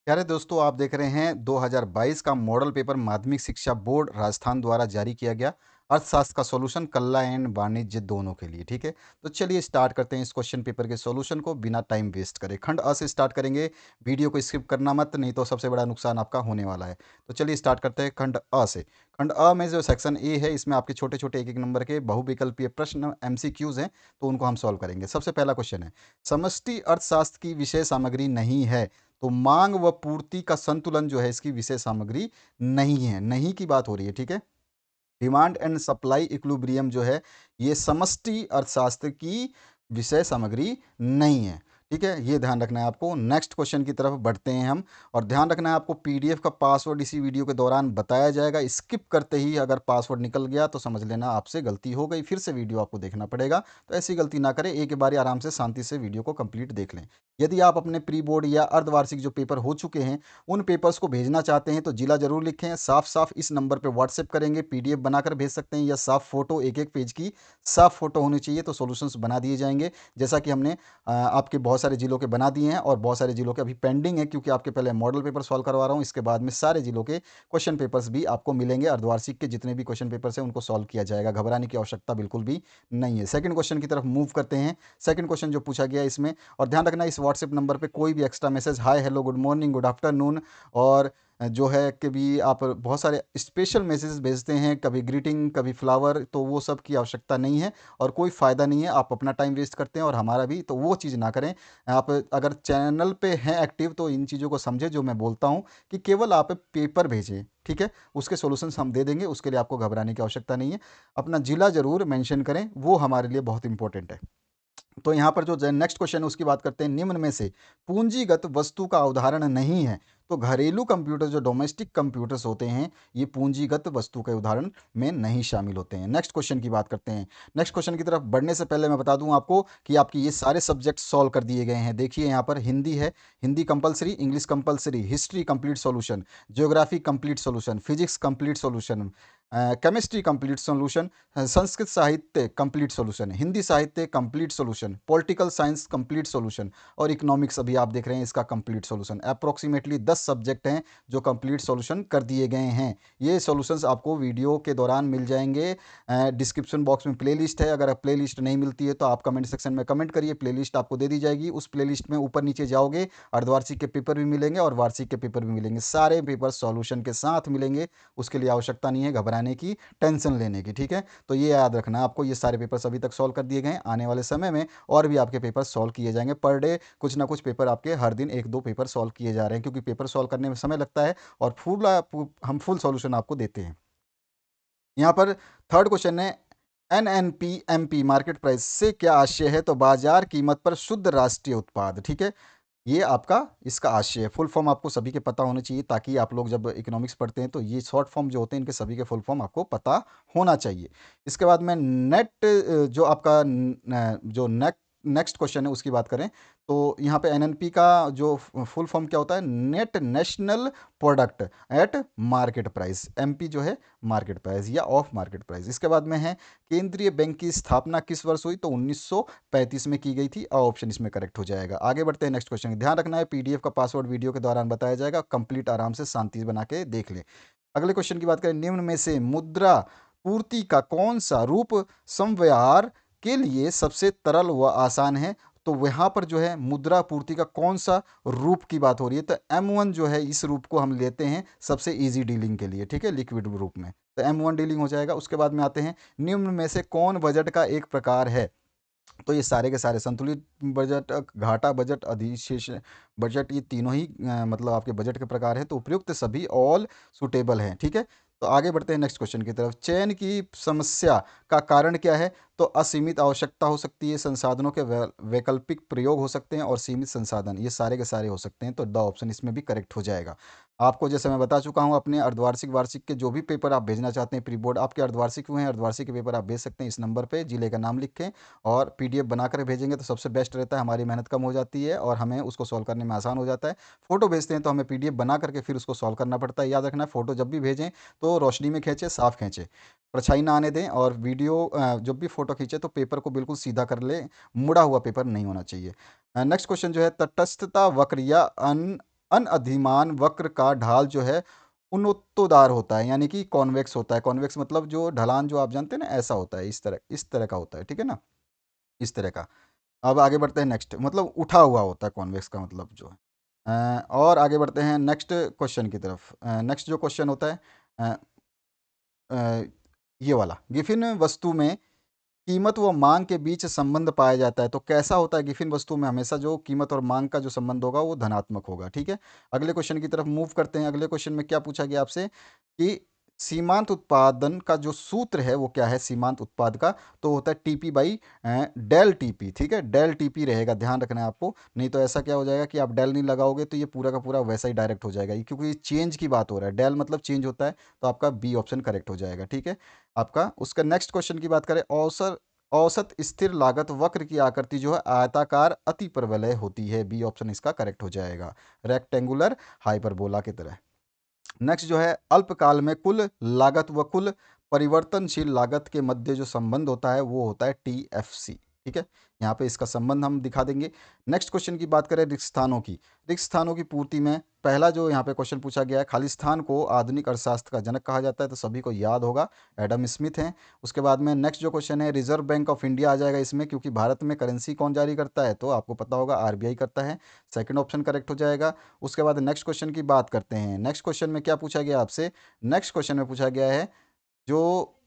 प्यारे दोस्तों, आप देख रहे हैं 2022 का मॉडल पेपर माध्यमिक शिक्षा बोर्ड राजस्थान द्वारा जारी किया गया अर्थशास्त्र का सॉल्यूशन कला एंड वाणिज्य दोनों के लिए। ठीक है, तो चलिए स्टार्ट करते हैं इस क्वेश्चन पेपर के सॉल्यूशन को बिना टाइम वेस्ट करे। खंड अ से स्टार्ट करेंगे। वीडियो को स्किप करना मत, नहीं तो सबसे बड़ा नुकसान आपका होने वाला है। तो चलिए स्टार्ट करते हैं खंड अ से। खंड अ में जो सेक्शन ए है, इसमें आपके छोटे छोटे एक एक नंबर के बहुविकल्पीय प्रश्न MCQs हैं, तो उनको हम सॉल्व करेंगे। सबसे पहला क्वेश्चन है, समष्टि अर्थशास्त्र की विषय सामग्री नहीं है तो मांग व पूर्ति का संतुलन जो है इसकी विषय सामग्री नहीं है। नहीं की बात हो रही है, ठीक है। डिमांड एंड सप्लाई इक्विलिब्रियम जो है ये समष्टि अर्थशास्त्र की विषय सामग्री नहीं है। ठीक है, ये ध्यान रखना है आपको। नेक्स्ट क्वेश्चन की तरफ बढ़ते हैं हम। और ध्यान रखना है आपको, पीडीएफ का पासवर्ड इसी वीडियो के दौरान बताया जाएगा। स्किप करते ही अगर पासवर्ड निकल गया तो समझ लेना आपसे गलती हो गई, फिर से वीडियो आपको देखना पड़ेगा। तो ऐसी गलती ना करें, एक बार आराम से शांति से वीडियो को कंप्लीट देख लें। यदि आप अपने प्री बोर्ड या अर्धवार्षिक जो पेपर हो चुके हैं उन पेपर्स को भेजना चाहते हैं तो जिला जरूर लिखें। साफ साफ इस नंबर पे व्हाट्सएप करेंगे, पीडीएफ बनाकर भेज सकते हैं, या साफ फोटो एक एक पेज की साफ फोटो होनी चाहिए, तो सॉल्यूशंस बना दिए जाएंगे। जैसा कि हमने आपके बहुत सारे जिलों के बना दिए हैं और बहुत सारे जिलों के अभी पेंडिंग है, क्योंकि आपके पहले मॉडल पेपर सॉल्व करवा रहा हूँ, इसके बाद में सारे जिलों के क्वेश्चन पेपर्स भी आपको मिलेंगे। अर्धवार्षिक के जितने भी क्वेश्चन पेपर्स हैं उनको सॉल्व किया जाएगा, घबराने की आवश्यकता बिल्कुल भी नहीं है। सेकंड क्वेश्चन की तरफ मूव करते हैं। सेकंड क्वेश्चन जो पूछा गया इसमें, और ध्यान रखना इस व्हाट्सएप नंबर पे कोई भी extra message hi hello good morning good afternoon और जो है कभी आप बहुत सारे स्पेशल मैसेज भेजते हैं, कभी ग्रीटिंग कभी फ्लावर, तो वो सब की आवश्यकता नहीं है और कोई फ़ायदा नहीं है। आप अपना टाइम वेस्ट करते हैं और हमारा भी, तो वो चीज़ ना करें। आप अगर चैनल पे हैं एक्टिव तो इन चीज़ों को समझें जो मैं बोलता हूँ, कि केवल आप पेपर भेजें, ठीक है। उसके सॉल्यूशंस हम दे देंगे, उसके लिए आपको घबराने की आवश्यकता नहीं है। अपना जिला ज़रूर मेंशन करें, वो हमारे लिए बहुत इंपॉर्टेंट है। तो यहाँ पर जो नेक्स्ट क्वेश्चन है उसकी बात करते हैं। निम्न में से पूंजीगत वस्तु का उदाहरण नहीं है। तो घरेलू कंप्यूटर जो डोमेस्टिक कंप्यूटर्स होते हैं ये पूंजीगत वस्तु के उदाहरण में नहीं शामिल होते हैं। नेक्स्ट क्वेश्चन की बात करते हैं। नेक्स्ट क्वेश्चन की तरफ बढ़ने से पहले मैं बता दूं आपको कि आपके ये सारे सब्जेक्ट सॉल्व कर दिए गए हैं। देखिए यहाँ पर हिंदी है, Hindi compulsory, English compulsory, history complete solution, geography complete solution, physics complete solution, chemistry complete solution, Sanskrit साहित्य कंप्लीट सॉल्यूशन, हिंदी साहित्य complete solution, political science complete solution और इकोनॉमिक्स अभी आप देख रहे हैं इसका कंप्लीट सॉल्यूशन। अप्रोक्सीमेटली 10 सब्जेक्ट हैं जो कंप्लीट सॉल्यूशन कर दिए गए हैं। ये सॉल्यूशंस आपको वीडियो के दौरान मिल जाएंगे। डिस्क्रिप्शन बॉक्स में प्लेलिस्ट है, अगर प्लेलिस्ट नहीं मिलती है तो आप कमेंट सेक्शन में कमेंट करिए, प्लेलिस्ट आपको दे दी जाएगी। उस प्लेलिस्ट में ऊपर नीचे जाओगे, अर्धवार्षिक के पेपर भी मिलेंगे और वार्षिक के पेपर भी मिलेंगे, सारे पेपर सॉल्यूशन के साथ मिलेंगे। उसके लिए आवश्यकता नहीं है घबराने की, टेंशन लेने की, ठीक है। तो ये याद रखना आपको, ये सारे पेपर्स अभी तक सॉल्व कर दिए गए हैं। आने वाले समय में और भी आपके पेपर सॉल्व किए जाएंगे। पर डे कुछ ना कुछ पेपर आपके हर दिन एक दो पेपर सॉल्व किए जा रहे हैं, क्योंकि पेपर सॉल्व करने में समय लगता है और हम फुल सॉल्यूशन आपको देते हैं। यहाँ पर थर्ड क्वेश्चन है, NNP-MP मार्केट प्राइस से क्या आशय है? तो बाजार कीमत पर शुद्ध राष्ट्रीय उत्पाद, ठीक है। ये आपका इसका आशय है। फुल फॉर्म आपको सभी के पता होने चाहिए, ताकि आप लोग जब इकोनॉमिक्स पढ़ते हैं तो ये शॉर्ट फॉर्म जो होते हैं इनके सभी के फुल फॉर्म आपको पता होना चाहिए। इसके बाद में नेट जो आपका जो नेक्स्ट क्वेश्चन है उसकी बात करें, तो यहाँ पे एनएनपी का जो फुल फॉर्म क्या होता है? Net national product at market price. MP जो है मार्केट प्राइस या ऑफ मार्केट प्राइस। इसके बाद में है, केंद्रीय बैंक की स्थापना किस वर्ष हुई? तो 1935 में की गई थी। ऑप्शन इसमें करेक्ट हो जाएगा। आगे बढ़ते हैं नेक्स्ट क्वेश्चन। ध्यान रखना है पीडीएफ का पासवर्ड वीडियो के दौरान बताया जाएगा, कंप्लीट आराम से शांति बना के देख ले। अगले क्वेश्चन की बात करें, निम्न में से मुद्रा पूर्ति का कौन सा रूप समव्यवहार के लिए सबसे तरल व आसान है? तो वहां पर जो है मुद्रा पूर्ति का कौन सा रूप की बात हो रही है? तो M1 जो है इस रूप को हम लेते हैं सबसे इजी डीलिंग के लिए, ठीक है, लिक्विड रूप में। तो M1 डीलिंग हो जाएगा। उसके बाद में आते हैं, निम्न में से कौन बजट का एक प्रकार है? तो ये सारे के सारे संतुलित बजट, घाटा बजट, अधिशेष बजट, ये तीनों ही मतलब आपके बजट के प्रकार हैं। तो उपयुक्त सभी ऑल सुटेबल हैं, ठीक है। तो आगे बढ़ते हैं नेक्स्ट क्वेश्चन की तरफ। चयन की समस्या का कारण क्या है? तो असीमित आवश्यकता हो सकती है, संसाधनों के वैकल्पिक प्रयोग हो सकते हैं और सीमित संसाधन, ये सारे के सारे हो सकते हैं। तो द ऑप्शन इसमें भी करेक्ट हो जाएगा। आपको जैसे मैं बता चुका हूँ, अपने अर्धवार्षिक वार्षिक के जो भी पेपर आप भेजना चाहते हैं, प्री बोर्ड आपके अर्धवार्षिक हुए हैं, अर्धवार्षिक के पेपर आप भेज सकते हैं इस नंबर पे, जिले का नाम लिखें और पीडीएफ बनाकर भेजेंगे तो सबसे बेस्ट रहता है। हमारी मेहनत कम हो जाती है और हमें उसको सॉल्व करने में आसान हो जाता है। फोटो भेजते हैं तो हमें पीडीएफ बना करके फिर उसको सॉल्व करना पड़ता है। याद रखना है, फोटो जब भी भेजें तो रोशनी में खींचे, साफ खींचे, परछाई ना आने दें। और वीडियो जब भी फोटो खींचे तो पेपर को बिल्कुल सीधा कर ले, मुड़ा हुआ पेपर नहीं होना चाहिए। नेक्स्ट क्वेश्चन जो है, तटस्थता वक्र या अनअधिमान वक्र का ढाल जो है उन्नतोदार होता है, यानी कि कॉन्वेक्स होता है। कॉन्वेक्स मतलब जो ढलान जो आप जानते हैं ना, ऐसा होता है, इस तरह का होता है, ठीक है ना, इस तरह का। अब आगे बढ़ते हैं नेक्स्ट, मतलब उठा हुआ होता है कॉन्वेक्स का मतलब जो है। और आगे बढ़ते हैं नेक्स्ट क्वेश्चन की तरफ। नेक्स्ट जो क्वेश्चन होता है अ, अ, ये वाला, गिफिन वस्तु में कीमत व मांग के बीच संबंध पाया जाता है, तो कैसा होता है गिफिन वस्तु में हमेशा जो कीमत और मांग का जो संबंध होगा वो धनात्मक होगा, ठीक है। अगले क्वेश्चन की तरफ मूव करते हैं। अगले क्वेश्चन में क्या पूछा गया आपसे कि सीमांत उत्पादन का जो सूत्र है वो क्या है, सीमांत उत्पाद का, तो होता है टीपी बाई डेल टीपी, ठीक है, डेल टीपी रहेगा, ध्यान रखना है आपको। नहीं तो ऐसा क्या हो जाएगा कि आप डेल नहीं लगाओगे तो ये पूरा का पूरा वैसा ही डायरेक्ट हो जाएगा, क्योंकि ये चेंज की बात हो रहा है, डेल मतलब चेंज होता है, तो आपका बी ऑप्शन करेक्ट हो जाएगा, ठीक है आपका। उसका नेक्स्ट क्वेश्चन की बात करें, औसत औसत स्थिर लागत वक्र की आकृति जो है आयताकार अति परवलय होती है, बी ऑप्शन इसका करेक्ट हो जाएगा, रेक्टेंगुलर हाइपरबोला की तरह। नेक्स्ट जो है, अल्पकाल में कुल लागत व कुल परिवर्तनशील लागत के मध्य जो संबंध होता है वो होता है टीएफसी, ठीक है। यहाँ पे इसका संबंध हम दिखा देंगे। नेक्स्ट क्वेश्चन की बात करें रिक्त स्थानों की, रिक्त स्थानों की पूर्ति में पहला जो यहाँ पे क्वेश्चन पूछा गया है, खाली स्थान को आधुनिक अर्थशास्त्र का जनक कहा जाता है, तो सभी को याद होगा, एडम स्मिथ हैं। उसके बाद में नेक्स्ट जो क्वेश्चन है, रिजर्व बैंक ऑफ इंडिया आ जाएगा इसमें, क्योंकि भारत में करेंसी कौन जारी करता है, तो आपको पता होगा आरबीआई करता है, सेकंड ऑप्शन करेक्ट हो जाएगा। उसके बाद नेक्स्ट क्वेश्चन की बात करते हैं। नेक्स्ट क्वेश्चन में क्या पूछा गया आपसे, नेक्स्ट क्वेश्चन में पूछा गया है जो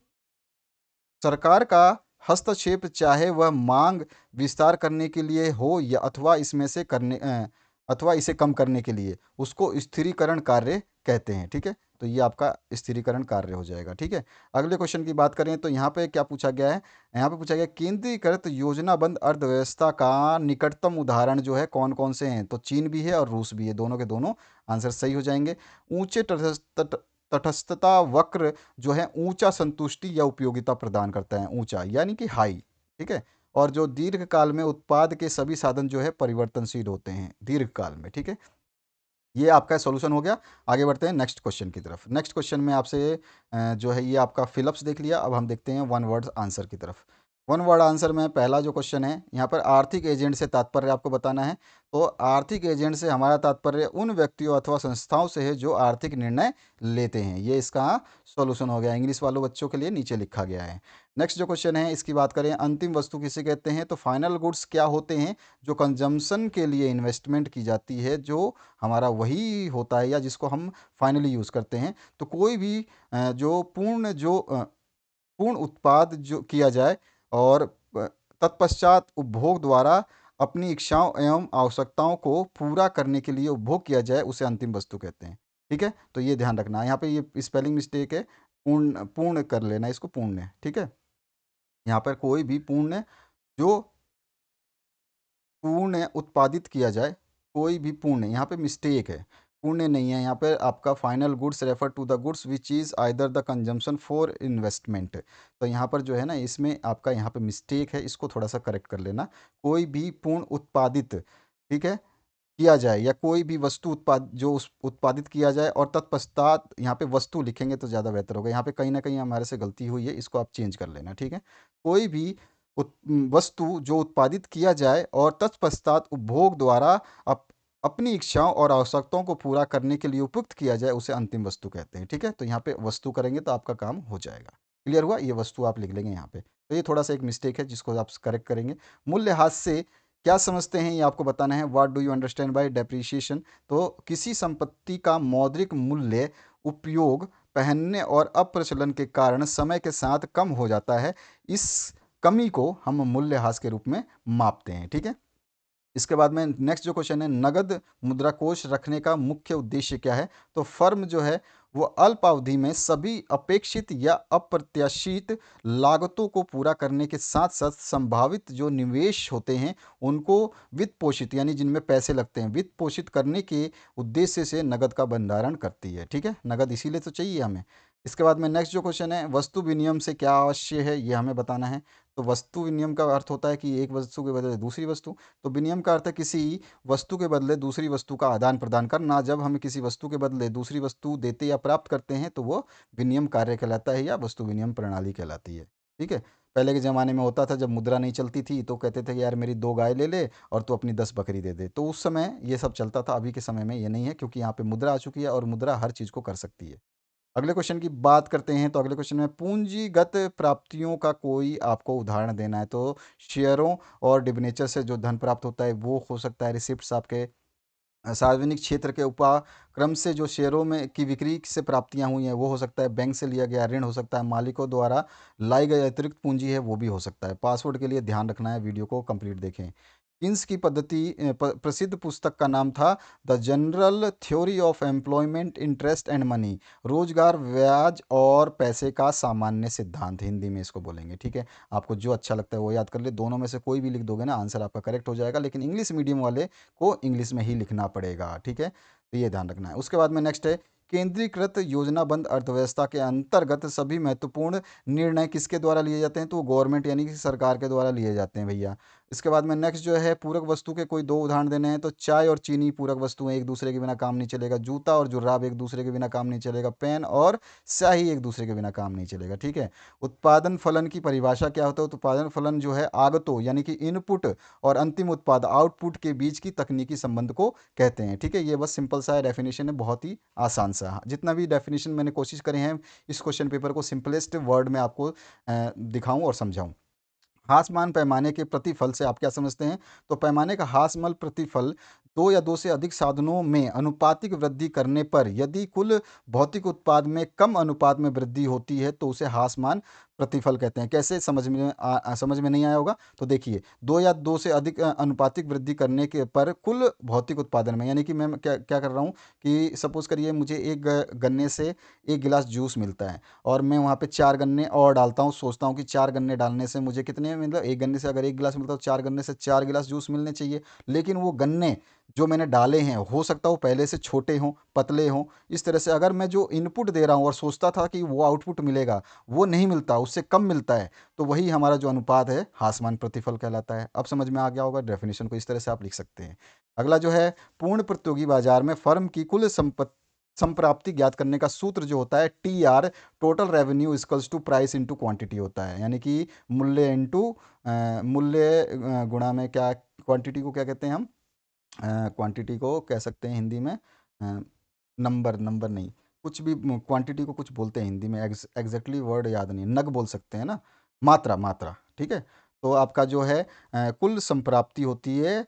सरकार का हस्तक्षेप, चाहे वह मांग विस्तार करने के लिए हो या अथवा इसे कम करने के लिए, उसको स्थिरीकरण कार्य कहते हैं, ठीक है। तो ये आपका स्थिरीकरण कार्य हो जाएगा, ठीक है। अगले क्वेश्चन की बात करें तो यहाँ पे क्या पूछा गया है, यहाँ पे पूछा गया केंद्रीकृत योजनाबद्ध अर्थव्यवस्था का निकटतम उदाहरण जो है कौन कौन से हैं, तो चीन भी है और रूस भी है, दोनों के दोनों आंसर सही हो जाएंगे। ऊंचे तटस्थता वक्र जो है ऊंचा संतुष्टि या उपयोगिता प्रदान करता है, ऊंचा यानी कि हाई, ठीक है। और जो दीर्घकाल में उत्पाद के सभी साधन जो है परिवर्तनशील होते हैं दीर्घकाल में, ठीक है। ये आपका सॉल्यूशन हो गया। आगे बढ़ते हैं नेक्स्ट क्वेश्चन की तरफ। नेक्स्ट क्वेश्चन में आपसे जो है ये आपका फिलअप्स देख लिया, अब हम देखते हैं वन वर्ड आंसर की तरफ। वन वर्ड आंसर में पहला जो क्वेश्चन है, यहाँ पर आर्थिक एजेंट से तात्पर्य आपको बताना है। तो आर्थिक एजेंट से हमारा तात्पर्य उन व्यक्तियों अथवा संस्थाओं से है जो आर्थिक निर्णय लेते हैं, ये इसका सॉल्यूशन हो गया। इंग्लिश वालों बच्चों के लिए नीचे लिखा गया है। नेक्स्ट जो क्वेश्चन है इसकी बात करें, अंतिम वस्तु किसे कहते हैं, तो फाइनल गुड्स क्या होते हैं, जो कंजम्पशन के लिए इन्वेस्टमेंट की जाती है, जो हमारा वही होता है या जिसको हम फाइनली यूज़ करते हैं। तो कोई भी पूर्ण उत्पाद जो किया जाए और तत्पश्चात उपभोग द्वारा अपनी इच्छाओं एवं आवश्यकताओं को पूरा करने के लिए उपभोग किया जाए, उसे अंतिम वस्तु कहते हैं, ठीक है। तो ये ध्यान रखना है, यहाँ पे ये स्पेलिंग मिस्टेक है, पूर्ण पूर्ण कर लेना इसको, पूर्ण, ठीक है। यहाँ पर कोई भी जो पूर्ण उत्पादित किया जाए, कोई भी पूर्ण, यहाँ पे मिस्टेक है, पुण्य नहीं है यहाँ पे, आपका final goods refer to the goods which is either the consumption for investment. तो यहाँ पर जो है ना, इसमें आपका यहाँ पे मिस्टेक है, इसको थोड़ा सा करेक्ट कर लेना। कोई भी पूर्ण उत्पादित, ठीक है, किया जाए, या कोई भी वस्तु उत्पादित किया जाए और तत्पश्चात, यहाँ पे वस्तु लिखेंगे तो ज़्यादा बेहतर होगा, यहाँ पे कहीं ना कहीं हमारे से गलती हुई है, इसको आप चेंज कर लेना, ठीक है। कोई भी वस्तु जो उत्पादित किया जाए और तत्पश्चात उपभोग द्वारा अपनी इच्छाओं और आवश्यकताओं को पूरा करने के लिए उपयुक्त किया जाए, उसे अंतिम वस्तु कहते हैं, ठीक है। तो यहाँ पे वस्तु करेंगे तो आपका काम हो जाएगा। क्लियर हुआ, ये वस्तु आप लिख लेंगे यहाँ पे, तो ये थोड़ा सा एक मिस्टेक है जिसको आप करेक्ट करेंगे। मूल्यह्रास से क्या समझते हैं ये आपको बताना है, what do you understand by depreciation. तो किसी संपत्ति का मौद्रिक मूल्य उपयोग, पहनने और अप्रचलन के कारण समय के साथ कम हो जाता है, इस कमी को हम मूल्यह्रास के रूप में मापते हैं, ठीक है। इसके बाद में नेक्स्ट जो क्वेश्चन है, नगद मुद्रा कोष रखने का मुख्य उद्देश्य क्या है, तो फर्म जो है वो अल्पावधि में सभी अपेक्षित या अप्रत्याशित लागतों को पूरा करने के साथ साथ संभावित जो निवेश होते हैं उनको वित्त पोषित, यानी जिनमें पैसे लगते हैं, वित्त पोषित करने के उद्देश्य से नगद का भंडारण करती है, ठीक है। नगद इसीलिए तो चाहिए हमें। इसके बाद में नेक्स्ट जो क्वेश्चन है, वस्तु विनिमय से क्या अवश्य है, ये हमें बताना है। तो वस्तु विनिमय का अर्थ होता है कि एक वस्तु के बदले दूसरी वस्तु, तो विनिमय का अर्थ है किसी वस्तु के बदले दूसरी वस्तु का आदान प्रदान करना। जब हम किसी वस्तु के बदले दूसरी वस्तु देते या प्राप्त करते हैं तो वो विनिमय कार्य कहलाता है या वस्तु विनिमय प्रणाली कहलाती है, ठीक है। पहले के ज़माने में होता था जब मुद्रा नहीं चलती थी तो कहते थे कि यार मेरी 2 गाय ले ले और तू अपनी 10 बकरी दे दे। तो उस समय ये सब चलता था, अभी के समय में ये नहीं है क्योंकि यहाँ पे मुद्रा आ चुकी है और मुद्रा हर चीज़ को कर सकती है। अगले क्वेश्चन की बात करते हैं तो अगले क्वेश्चन में पूंजीगत प्राप्तियों का कोई आपको उदाहरण देना है तो शेयरों और डिबेंचर से जो धन प्राप्त होता है वो हो सकता है, रिसिप्ट्स आपके सार्वजनिक क्षेत्र के उपक्रम से जो शेयरों में की बिक्री से प्राप्तियां हुई हैं वो हो सकता है, बैंक से लिया गया ऋण हो सकता है, मालिकों द्वारा लाई गई अतिरिक्त पूंजी है वो भी हो सकता है। पासवर्ड के लिए ध्यान रखना है, वीडियो को कंप्लीट देखें। किन्स की पद्धति प्रसिद्ध पुस्तक का नाम था the general theory of employment interest and money, रोजगार ब्याज और पैसे का सामान्य सिद्धांत, हिंदी में इसको बोलेंगे। ठीक है, आपको जो अच्छा लगता है वो याद कर ले, दोनों में से कोई भी लिख दोगे ना आंसर आपका करेक्ट हो जाएगा, लेकिन इंग्लिश मीडियम वाले को इंग्लिश में ही लिखना पड़ेगा। ठीक है, तो ये ध्यान रखना है। उसके बाद में नेक्स्ट है केंद्रीकृत योजनाबंद अर्थव्यवस्था के अंतर्गत सभी महत्वपूर्ण निर्णय किसके द्वारा लिए जाते हैं तो गवर्नमेंट यानी कि सरकार के द्वारा लिए जाते हैं भैया। इसके बाद में नेक्स्ट जो है पूरक वस्तु के कोई दो उदाहरण देने हैं तो चाय और चीनी पूरक वस्तुएं, एक दूसरे के बिना काम नहीं चलेगा। जूता और जुराब एक दूसरे के बिना काम नहीं चलेगा। पेन और स्याही एक दूसरे के बिना काम नहीं चलेगा। ठीक है, उत्पादन फलन की परिभाषा क्या होता है तो उत्पादन फलन जो है आगतो यानी कि इनपुट और अंतिम उत्पाद आउटपुट के बीच की तकनीकी संबंध को कहते हैं। ठीक है, ये बस सिंपल सा डेफिनेशन है, बहुत ही आसान सा। जितना भी डेफिनेशन मैंने कोशिश करे हैं इस क्वेश्चन पेपर को सिंपलेस्ट वर्ड में आपको दिखाऊं और समझाऊं। हासमान पैमाने के प्रतिफल से आप क्या समझते हैं तो पैमाने का हासमल प्रतिफल दो या दो से अधिक साधनों में अनुपातिक वृद्धि करने पर यदि कुल भौतिक उत्पाद में कम अनुपात में वृद्धि होती है तो उसे हासमान प्रतिफल कहते हैं। कैसे समझ में नहीं आया होगा तो देखिए, दो या दो से अधिक अनुपातिक वृद्धि करने के पर कुल भौतिक उत्पादन में, यानी कि मैं क्या क्या कर रहा हूँ कि सपोज करिए मुझे एक गन्ने से एक गिलास जूस मिलता है और मैं वहाँ पे 4 गन्ने और डालता हूँ, सोचता हूँ कि 4 गन्ने डालने से मुझे कितने, मतलब एक गन्ने से अगर एक गिलास मिलता है तो 4 गन्ने से 4 गिलास जूस मिलने चाहिए। लेकिन वो गन्ने जो मैंने डाले हैं हो सकता हो पहले से छोटे हों, पतले हों। इस तरह से अगर मैं जो इनपुट दे रहा हूँ और सोचता था कि वो आउटपुट मिलेगा, वो नहीं मिलता, उससे कम मिलता है, तो वही हमारा जो अनुपात है हासमान प्रतिफल कहलाता है। अब समझ में आ गया होगा, डेफिनेशन को इस तरह से आप लिख सकते हैं। अगला जो है पूर्ण प्रतियोगी बाजार में फर्म की कुल संपत्ति संप्राप्ति ज्ञात करने का सूत्र जो होता है T R, total revenue equals to price into quantity होता है, यानी कि मूल्य इंटू मूल्य गुणा में क्या, क्वांटिटी को क्या कहते हैं हम, क्वांटिटी को कह सकते हैं हिंदी में नंबर, नंबर नहीं, कुछ भी क्वांटिटी को कुछ बोलते हैं हिंदी में, एग्जैक्टली वर्ड याद नहीं, नग बोल सकते हैं ना, मात्रा, मात्रा। ठीक है, तो आपका जो है कुल संप्राप्ति होती है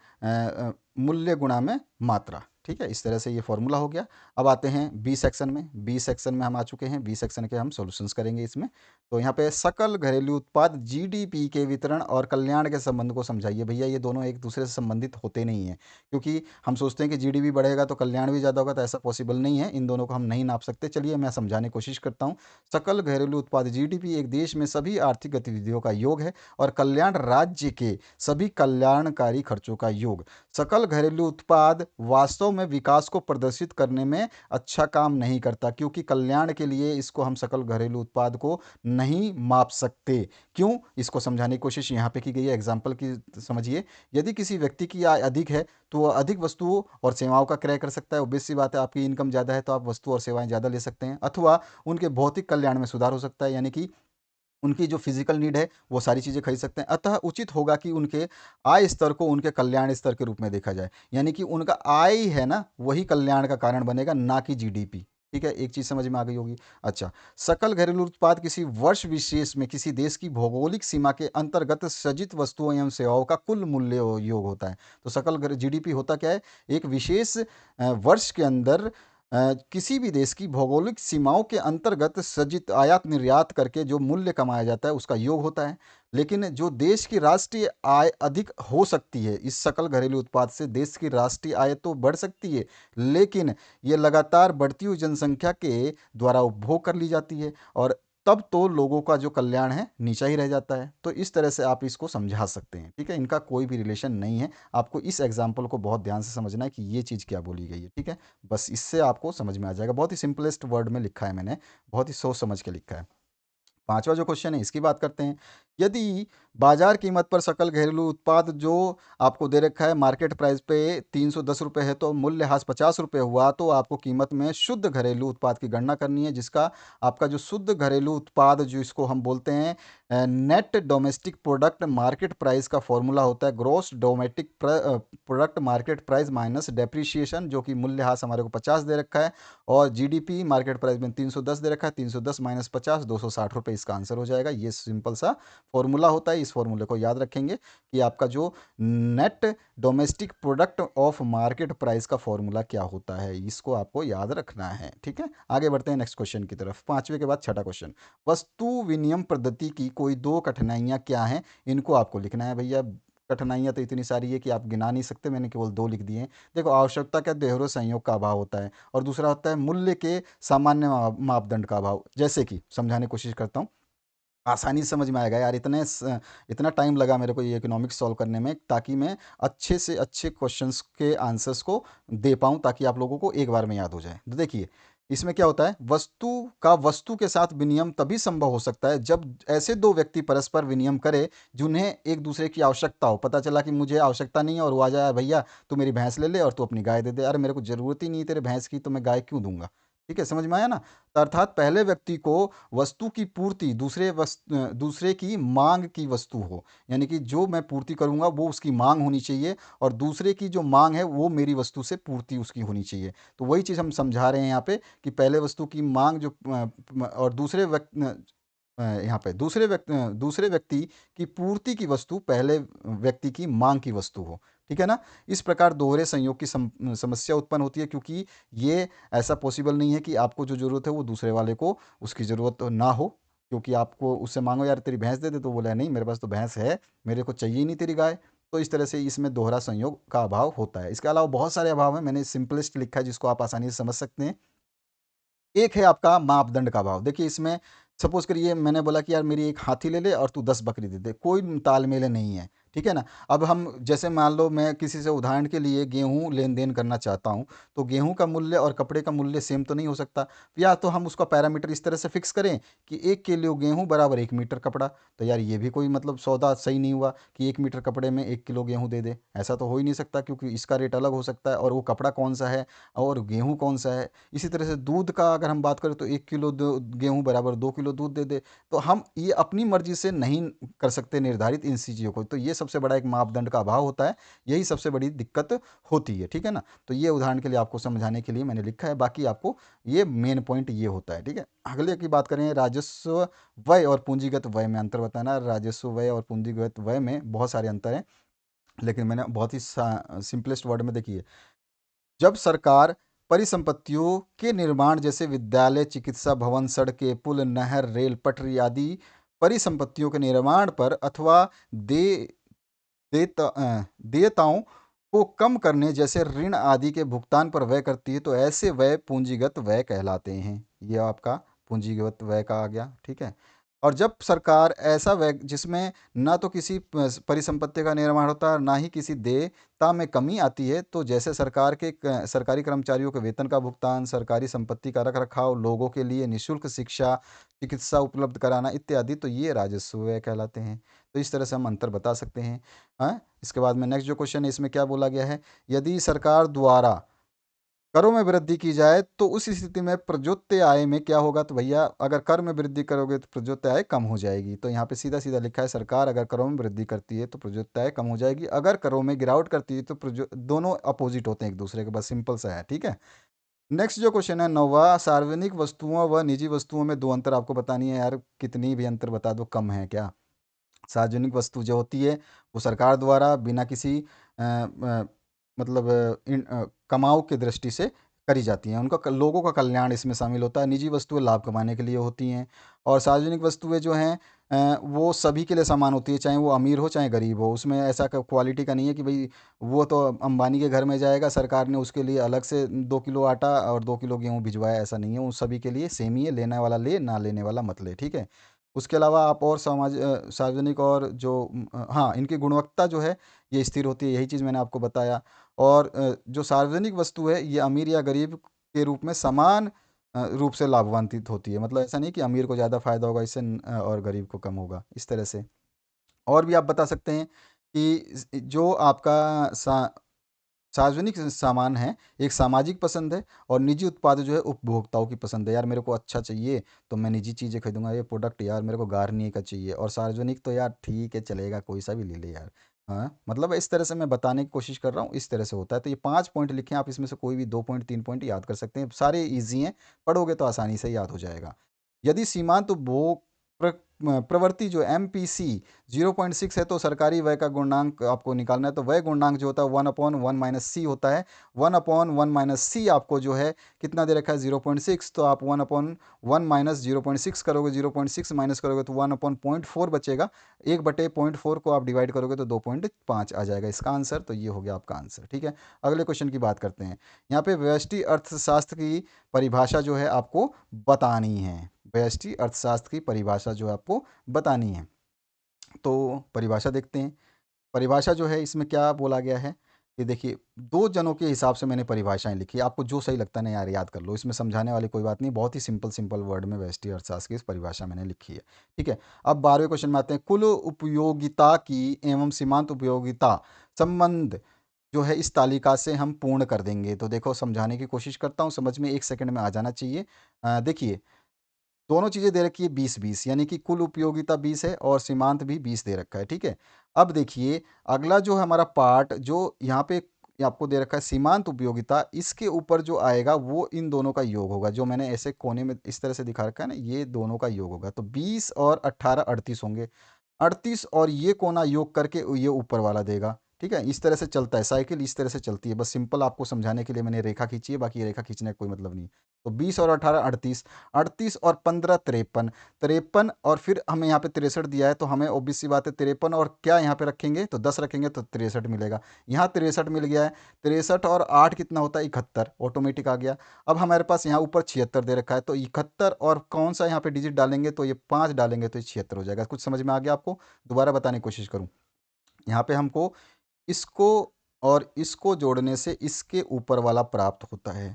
मूल्य गुणा में मात्रा। ठीक है, इस तरह से ये फॉर्मूला हो गया। अब आते हैं बी सेक्शन में। बी सेक्शन में हम आ चुके हैं, बी सेक्शन के हम सॉल्यूशंस करेंगे इसमें। तो यहाँ पे सकल घरेलू उत्पाद जीडीपी के वितरण और कल्याण के संबंध को समझाइए भैया। ये दोनों एक दूसरे से संबंधित होते नहीं हैं, क्योंकि हम सोचते हैं कि जीडीपी बढ़ेगा तो कल्याण भी ज़्यादा होगा, तो ऐसा पॉसिबल नहीं है, इन दोनों को हम नहीं नाप सकते। चलिए मैं समझाने की कोशिश करता हूँ। सकल घरेलू उत्पाद जीडीपी एक देश में सभी आर्थिक गतिविधियों का योग है और कल्याण राज्य के सभी कल्याणकारी खर्चों का योग। सकल घरेलू उत्पाद वास्तव में विकास को प्रदर्शित करने में अच्छा काम नहीं करता, क्योंकि कल्याण के लिए इसको हम सकल घरेलू उत्पाद को नहीं माप सकते। क्यों, इसको समझाने की कोशिश यहाँ पे की गई है, एग्जाम्पल की समझिए। यदि किसी व्यक्ति की आय अधिक है तो वह अधिक वस्तुओं और सेवाओं का क्रय कर सकता है। ऑब्वियस सी बात है, आपकी इनकम ज़्यादा है तो आप वस्तु और सेवाएं ज़्यादा ले सकते हैं, अथवा उनके भौतिक कल्याण में सुधार हो सकता है, यानी कि उनकी जो फिजिकल नीड है वो सारी चीज़ें खरीद सकते हैं। अतः उचित होगा कि उनके आय स्तर को उनके कल्याण स्तर के रूप में देखा जाए, यानी कि उनका आय है ना वही कल्याण का कारण बनेगा, ना कि जीडीपी। ठीक है, एक चीज़ समझ में आ गई होगी। अच्छा, सकल घरेलू उत्पाद किसी वर्ष विशेष में किसी देश की भौगोलिक सीमा के अंतर्गत सृजित वस्तुओं एवं सेवाओं का कुल मूल्य योग होता है। तो सकल जीडीपी होता क्या है, एक विशेष वर्ष के अंदर किसी भी देश की भौगोलिक सीमाओं के अंतर्गत सृजित आयात निर्यात करके जो मूल्य कमाया जाता है उसका योग होता है। लेकिन जो देश की राष्ट्रीय आय अधिक हो सकती है, इस सकल घरेलू उत्पाद से देश की राष्ट्रीय आय तो बढ़ सकती है, लेकिन ये लगातार बढ़ती हुई जनसंख्या के द्वारा उपभोग कर ली जाती है और तब तो लोगों का जो कल्याण है नीचा ही रह जाता है। तो इस तरह से आप इसको समझा सकते हैं। ठीक है, इनका कोई भी रिलेशन नहीं है। आपको इस एग्जाम्पल को बहुत ध्यान से समझना है कि ये चीज़ क्या बोली गई है। ठीक है, बस इससे आपको समझ में आ जाएगा। बहुत ही सिंपलेस्ट वर्ड में लिखा है मैंने, बहुत ही सोच समझ के लिखा है। पांचवा जो क्वेश्चन है इसकी बात करते हैं। यदि बाजार कीमत पर सकल घरेलू उत्पाद जो आपको दे रखा है मार्केट प्राइस पे 310 रुपये है, तो मूल्यह्रास 50 रुपये हुआ, तो आपको कीमत में शुद्ध घरेलू उत्पाद की गणना करनी है, जिसका आपका जो शुद्ध घरेलू उत्पाद जो इसको हम बोलते हैं net domestic product market price का फॉर्मूला होता है gross domestic product market price minus depreciation, जो कि मूल्यह्रास हमारे को 50 दे रखा है, और जीडीपी मार्केट प्राइस में 310 दे रखा है, 310 माइनस 50 260 रुपये इसका आंसर हो जाएगा। ये सिंपल सा फॉर्मूला होता है, इस फॉर्मूले को याद रखेंगे कि आपका जो net domestic product of market price का फॉर्मूला क्या होता है, इसको आपको याद रखना है। ठीक है, आगे बढ़ते हैं नेक्स्ट क्वेश्चन की तरफ। पांचवे के बाद छठा क्वेश्चन, वस्तु विनिमय पद्धति की कोई दो कठिनाइयाँ क्या हैं, इनको आपको लिखना है। भैया कठिनाइयाँ तो इतनी सारी है कि आप गिना नहीं सकते, मैंने केवल दो लिख दिए हैं। देखो, आवश्यकता का दोहरे संयोग का अभाव होता है, और दूसरा होता है मूल्य के सामान्य मापदंड का अभाव। जैसे कि समझाने की कोशिश करता हूँ, आसानी से समझ में आएगा यार, इतना टाइम लगा मेरे को ये इकोनॉमिक्स सॉल्व करने में, ताकि मैं अच्छे से अच्छे क्वेश्चंस के आंसर्स को दे पाऊँ, ताकि आप लोगों को एक बार में याद हो जाए। तो देखिए, इसमें क्या होता है, वस्तु का वस्तु के साथ विनिमय तभी संभव हो सकता है जब ऐसे दो व्यक्ति परस्पर विनिमय करे जिन्हें एक दूसरे की आवश्यकता हो। पता चला कि मुझे आवश्यकता नहीं है, और वो आ जाए, भैया तू मेरी भैंस ले ले और तू अपनी गाय दे दे। अरे मेरे को जरूरत ही नहीं है तेरे भैंस की, तो मैं गाय क्यों दूंगा। ठीक है, समझ में आया ना। तो अर्थात पहले व्यक्ति को वस्तु की पूर्ति दूसरे की मांग की वस्तु हो, यानी कि जो मैं पूर्ति करूंगा वो उसकी मांग होनी चाहिए, और दूसरे की जो मांग है वो मेरी वस्तु से पूर्ति उसकी होनी चाहिए। तो वही चीज़ हम समझा रहे हैं यहाँ पे कि पहले वस्तु की मांग और यहाँ पे दूसरे व्यक्ति की पूर्ति की वस्तु पहले व्यक्ति की मांग की वस्तु हो। ठीक है ना। इस प्रकार दोहरे संयोग की समस्या उत्पन्न होती है, क्योंकि ये ऐसा पॉसिबल नहीं है कि आपको जो ज़रूरत है वो दूसरे वाले को उसकी ज़रूरत ना हो। क्योंकि आपको उससे मांगो, यार तेरी भैंस दे दे, तो बोला नहीं मेरे पास तो भैंस है, मेरे को चाहिए ही नहीं तेरी गाय। तो इस तरह से इसमें दोहरा संयोग का अभाव होता है। इसके अलावा बहुत सारे अभाव हैं, मैंने सिंपलेस्ट लिखा है जिसको आप आसानी से समझ सकते हैं। एक है आपका मापदंड का अभाव। देखिए, इसमें सपोज करिए मैंने बोला कि यार मेरी एक हाथी ले ले और तू 10 बकरी दे दे, कोई तालमेल नहीं है। ठीक है ना। अब हम जैसे मान लो मैं किसी से उदाहरण के लिए गेहूं लेन देन करना चाहता हूं, तो गेहूं का मूल्य और कपड़े का मूल्य सेम तो नहीं हो सकता। या तो हम उसका पैरामीटर इस तरह से फिक्स करें कि 1 किलो गेहूं बराबर 1 मीटर कपड़ा। तो यार ये भी कोई मतलब सौदा सही नहीं हुआ कि 1 मीटर कपड़े में 1 किलो गेहूं दे दे। ऐसा तो हो ही नहीं सकता, क्योंकि इसका रेट अलग हो सकता है और वो कपड़ा कौन सा है और गेहूं कौन सा है। इसी तरह से दूध का अगर हम बात करें तो 1 किलो गेहूं बराबर 2 किलो दूध दे दे। तो हम ये अपनी मर्जी से नहीं कर सकते निर्धारित इन चीज़ों को। तो ये सबसे बड़ा एक मापदंड का अभाव होता है, यही सबसे बड़ी दिक्कत होती है। ठीक है ना। तो ये उदाहरण के लिए आपको समझाने के लिए मैंने लिखा है, बाकी आपको ये मेन पॉइंट ये होता है। ठीक है, अगले की बात करें, राजस्व व्यय और पूंजीगत व्यय में अंतर बताना। राजस्व व्यय और पूंजीगत व्यय में बहुत सारे अंतर हैं, लेकिन मैंने बहुत ही सिंपलेस्ट वर्ड में, देखिए, जब सरकार परिसंपत्तियों के निर्माण जैसे विद्यालय, चिकित्सा भवन, सड़कें, पुल, नहर, रेल पटरी आदि परिसंपत्तियों के निर्माण पर अथवा दे देयताओं को कम करने जैसे ऋण आदि के भुगतान पर व्यय करती है, तो ऐसे व्यय पूंजीगत व्यय कहलाते हैं। यह आपका पूंजीगत व्यय का आ गया। ठीक है। और जब सरकार ऐसा व्यय जिसमें ना तो किसी परिसंपत्ति का निर्माण होता है, ना ही किसी देयता में कमी आती है, तो जैसे सरकारी कर्मचारियों के वेतन का भुगतान, सरकारी संपत्ति का रख रखाव, लोगों के लिए निःशुल्क शिक्षा, चिकित्सा उपलब्ध कराना इत्यादि, तो ये राजस्व व्यय कहलाते हैं। तो इस तरह से हम अंतर बता सकते हैं। हाँ, इसके बाद में नेक्स्ट जो क्वेश्चन है, इसमें क्या बोला गया है, यदि सरकार द्वारा करों में वृद्धि की जाए तो उस स्थिति में प्रत्युत्तर आय में क्या होगा। तो भैया अगर कर में वृद्धि करोगे तो प्रत्युत्तर आय कम हो जाएगी। तो यहाँ पे सीधा सीधा लिखा है, सरकार अगर करों में वृद्धि करती है तो प्रत्युत्तर आय कम हो जाएगी, अगर करों में गिरावट करती है तो दोनों अपोजिट होते हैं एक दूसरे के, बस सिंपल सा है। ठीक है। नेक्स्ट जो क्वेश्चन है नौवा, सार्वजनिक वस्तुओं व निजी वस्तुओं में दो अंतर आपको बतानी है। यार कितनी भी अंतर बता दो कम है क्या। सार्वजनिक वस्तु जो होती है वो सरकार द्वारा बिना किसी मतलब कमाऊ की दृष्टि से करी जाती हैं, उनका लोगों का कल्याण इसमें शामिल होता है। निजी वस्तुएं लाभ कमाने के लिए होती हैं, और सार्वजनिक वस्तुएं जो हैं वो सभी के लिए समान होती है, चाहे वो अमीर हो चाहे गरीब हो। उसमें ऐसा क्वालिटी का नहीं है कि भाई वो तो अंबानी के घर में जाएगा, सरकार ने उसके लिए अलग से 2 किलो आटा और 2 किलो गेहूँ भिजवाया, ऐसा नहीं है। वो सभी के लिए सेम ही है, लेने वाला ले, ना लेने वाला मत ले। ठीक है। उसके अलावा आप और सार्वजनिक और जो हाँ, इनकी गुणवत्ता जो है ये स्थिर होती है, यही चीज़ मैंने आपको बताया। और जो सार्वजनिक वस्तु है ये अमीर या गरीब के रूप में समान रूप से लाभान्वित होती है। मतलब ऐसा नहीं कि अमीर को ज़्यादा फायदा होगा इससे और गरीब को कम होगा, इस तरह से। और भी आप बता सकते हैं कि जो आपका सार्वजनिक सामान है, एक सामाजिक पसंद है और निजी उत्पाद जो है उपभोक्ताओं की पसंद है। यार मेरे को अच्छा चाहिए तो मैं निजी चीज़ें खरीदूंगा, ये प्रोडक्ट यार मेरे को गार्नियर का चाहिए, और सार्वजनिक तो यार ठीक है चलेगा, कोई सा भी ले ले यार। हाँ, मतलब इस तरह से मैं बताने की कोशिश कर रहा हूँ, इस तरह से होता है। तो ये 5 पॉइंट लिखे हैं, आप इसमें से कोई भी 2 पॉइंट 3 पॉइंट याद कर सकते हैं, सारे ईजी हैं, पढ़ोगे तो आसानी से याद हो जाएगा। यदि सीमांत उपभोग प्रवृत्ति जो MPC 0.6 है तो सरकारी व्यय का गुणांक आपको निकालना है। तो व्यय गुणांक जो होता है 1/1 - c होता है। 1/1 - c आपको जो है कितना दे रखा है 0.6, तो आप 1/1 - 0.6 करोगे, 0.6 माइनस करोगे तो 1/0.4 बचेगा। 1/0.4 को आप डिवाइड करोगे तो 2.5 आ जाएगा इसका आंसर। तो ये हो गया आपका आंसर। ठीक है, अगले क्वेश्चन की बात करते हैं। यहाँ पे व्यष्टि अर्थशास्त्र की परिभाषा जो है आपको बतानी है। व्यष्टि अर्थशास्त्र की परिभाषा जो है आपको बतानी है। तो परिभाषा देखते हैं। परिभाषा जो है इसमें क्या बोला गया है, ये देखिए, दो जनों के हिसाब से मैंने परिभाषाएं लिखी है। आपको जो सही लगता है ना यार याद कर लो, इसमें समझाने वाली कोई बात नहीं, बहुत ही सिंपल सिंपल वर्ड में व्यष्टि अर्थशास्त्र की इस परिभाषा मैंने लिखी है। ठीक है, अब 12वें क्वेश्चन में आते हैं। कुल उपयोगिता की एवं सीमांत उपयोगिता संबंध जो है इस तालिका से हम पूर्ण कर देंगे। तो देखो समझाने की कोशिश करता हूँ, समझ में 1 सेकंड में आ जाना चाहिए। देखिए, दोनों चीज़ें दे रखी है 20-20, यानी कि कुल उपयोगिता 20 है और सीमांत भी 20 दे रखा है। ठीक है, अब देखिए अगला जो है हमारा पार्ट जो यहाँ पे ये आपको दे रखा है सीमांत उपयोगिता, इसके ऊपर जो आएगा वो इन दोनों का योग होगा। जो मैंने ऐसे कोने में इस तरह से दिखा रखा है ना, ये दोनों का योग होगा। तो 20 और 18 38 होंगे। 38 और ये कोना योग करके ये ऊपर वाला देगा। ठीक है, इस तरह से चलता है साइकिल, इस तरह से चलती है। बस सिंपल आपको समझाने के लिए मैंने रेखा खींची है, बाकी ये रेखा खींचने का कोई मतलब नहीं। तो 20 और 18 38, 38 और 15 53, 53 और फिर हमें यहाँ पे 63 दिया है, तो हमें ऑब्वियस सी बात है 53 और क्या यहाँ पे रखेंगे तो 10 रखेंगे तो 63 मिलेगा। यहाँ 63 मिल गया है। 63 और 8 कितना होता है 71, ऑटोमेटिक आ गया। अब हमारे पास यहाँ ऊपर 76 दे रखा है, तो 71 और कौन सा यहाँ पे डिजिट डालेंगे तो ये 5 डालेंगे तो ये 76 हो जाएगा। कुछ समझ में आ गया आपको? दोबारा बताने की कोशिश करूँ। यहाँ पे हमको इसको और इसको जोड़ने से इसके ऊपर वाला प्राप्त होता है।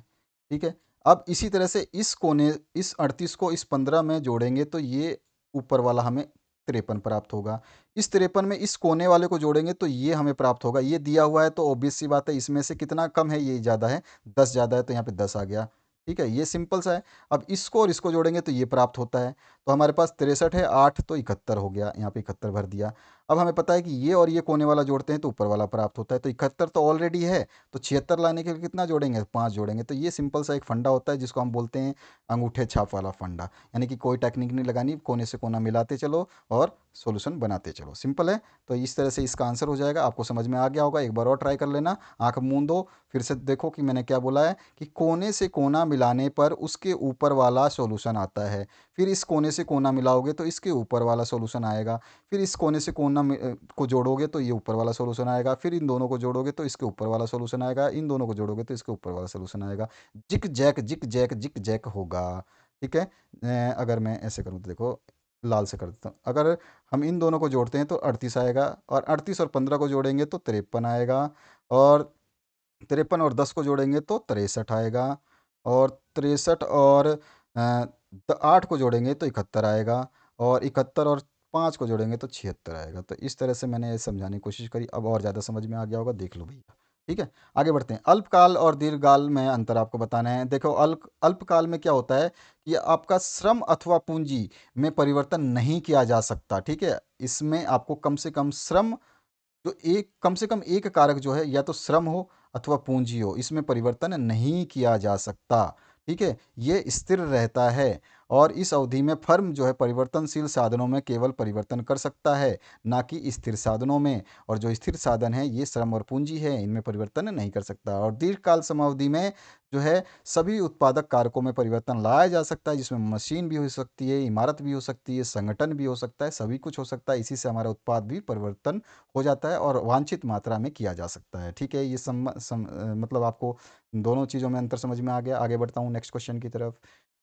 ठीक है, अब इसी तरह से इस कोने, इस 38 को इस 15 में जोड़ेंगे तो ये ऊपर वाला हमें 53 प्राप्त होगा। इस 53 में इस कोने वाले को जोड़ेंगे तो ये हमें प्राप्त होगा। ये दिया हुआ है तो ऑब्वियस सी बात है इसमें से कितना कम है, ये ज़्यादा है, 10 ज़्यादा है, तो यहाँ पे 10 आ गया। ठीक है, ये सिंपल सा है। अब इसको और इसको जोड़ेंगे तो ये प्राप्त होता है। तो हमारे पास 63 है, 8 तो 71 हो गया, यहाँ पे 71 भर दिया। अब हमें पता है कि ये और ये कोने वाला जोड़ते हैं तो ऊपर वाला प्राप्त होता है। तो 71 तो ऑलरेडी है, तो 76 लाने के लिए कितना जोड़ेंगे 5 जोड़ेंगे। तो ये सिंपल सा एक फंडा होता है जिसको हम बोलते हैं अंगूठे छाप वाला फंडा। यानी कि कोई टेक्निक नहीं लगानी, कोने से कोना मिलाते चलो और सॉल्यूशन बनाते चलो, सिंपल है। तो इस तरह से इसका आंसर हो जाएगा। आपको समझ में आ गया होगा, एक बार और ट्राई कर लेना, आंख मूंद दो, फिर से देखो कि मैंने क्या बोला है कि कोने से कोना मिलाने पर उसके ऊपर वाला सॉल्यूशन आता है। फिर इस कोने से कोना मिलाओगे तो इसके ऊपर वाला सॉल्यूशन आएगा। फिर इस कोने से कोना को जोड़ोगे तो ये ऊपर वाला सॉल्यूशन आएगा। फिर इन दोनों को जोड़ोगे तो इसके ऊपर वाला सॉल्यूशन आएगा। इन दोनों को जोड़ोगे तो इसके ऊपर वाला सॉल्यूशन आएगा। जिक जैक जिक जैक होगा। ठीक है, अगर मैं ऐसे करूँ तो देखो, लाल से कर देता हूँ। अगर हम इन दोनों को जोड़ते हैं तो 38 आएगा, और 38 और 15 को जोड़ेंगे तो 53 आएगा, और 53 और 10 को जोड़ेंगे तो 63 आएगा, और 63 और 8 को जोड़ेंगे तो 71 आएगा, और 71 और 5 को जोड़ेंगे तो 76 आएगा। तो इस तरह से मैंने ये समझाने की कोशिश करी। अब और ज़्यादा समझ में आ गया होगा, देख लो भैया। ठीक है, आगे बढ़ते हैं। अल्पकाल और दीर्घकाल में अंतर आपको बताना है। देखो अल्पकाल में क्या होता है कि आपका श्रम अथवा पूंजी में परिवर्तन नहीं किया जा सकता। ठीक है, इसमें आपको कम से कम श्रम, जो एक कम से कम एक कारक जो है, या तो श्रम हो अथवा पूंजी हो, इसमें परिवर्तन नहीं किया जा सकता। ठीक है, ये स्थिर रहता है। और इस अवधि में फर्म जो है परिवर्तनशील साधनों में केवल परिवर्तन कर सकता है, ना कि स्थिर साधनों में। और जो स्थिर साधन है ये श्रम और पूंजी है, इनमें परिवर्तन नहीं कर सकता। और दीर्घकाल समावधि में जो है सभी उत्पादक कारकों में परिवर्तन लाया जा सकता है, जिसमें मशीन भी हो सकती है, इमारत भी हो सकती है, संगठन भी हो सकता है, सभी कुछ हो सकता है। इसी से हमारा उत्पाद भी परिवर्तन हो जाता है और वांछित मात्रा में किया जा सकता है। ठीक है, ये मतलब आपको दोनों चीज़ों में अंतर समझ में आ गया। आगे बढ़ता हूँ नेक्स्ट क्वेश्चन की तरफ।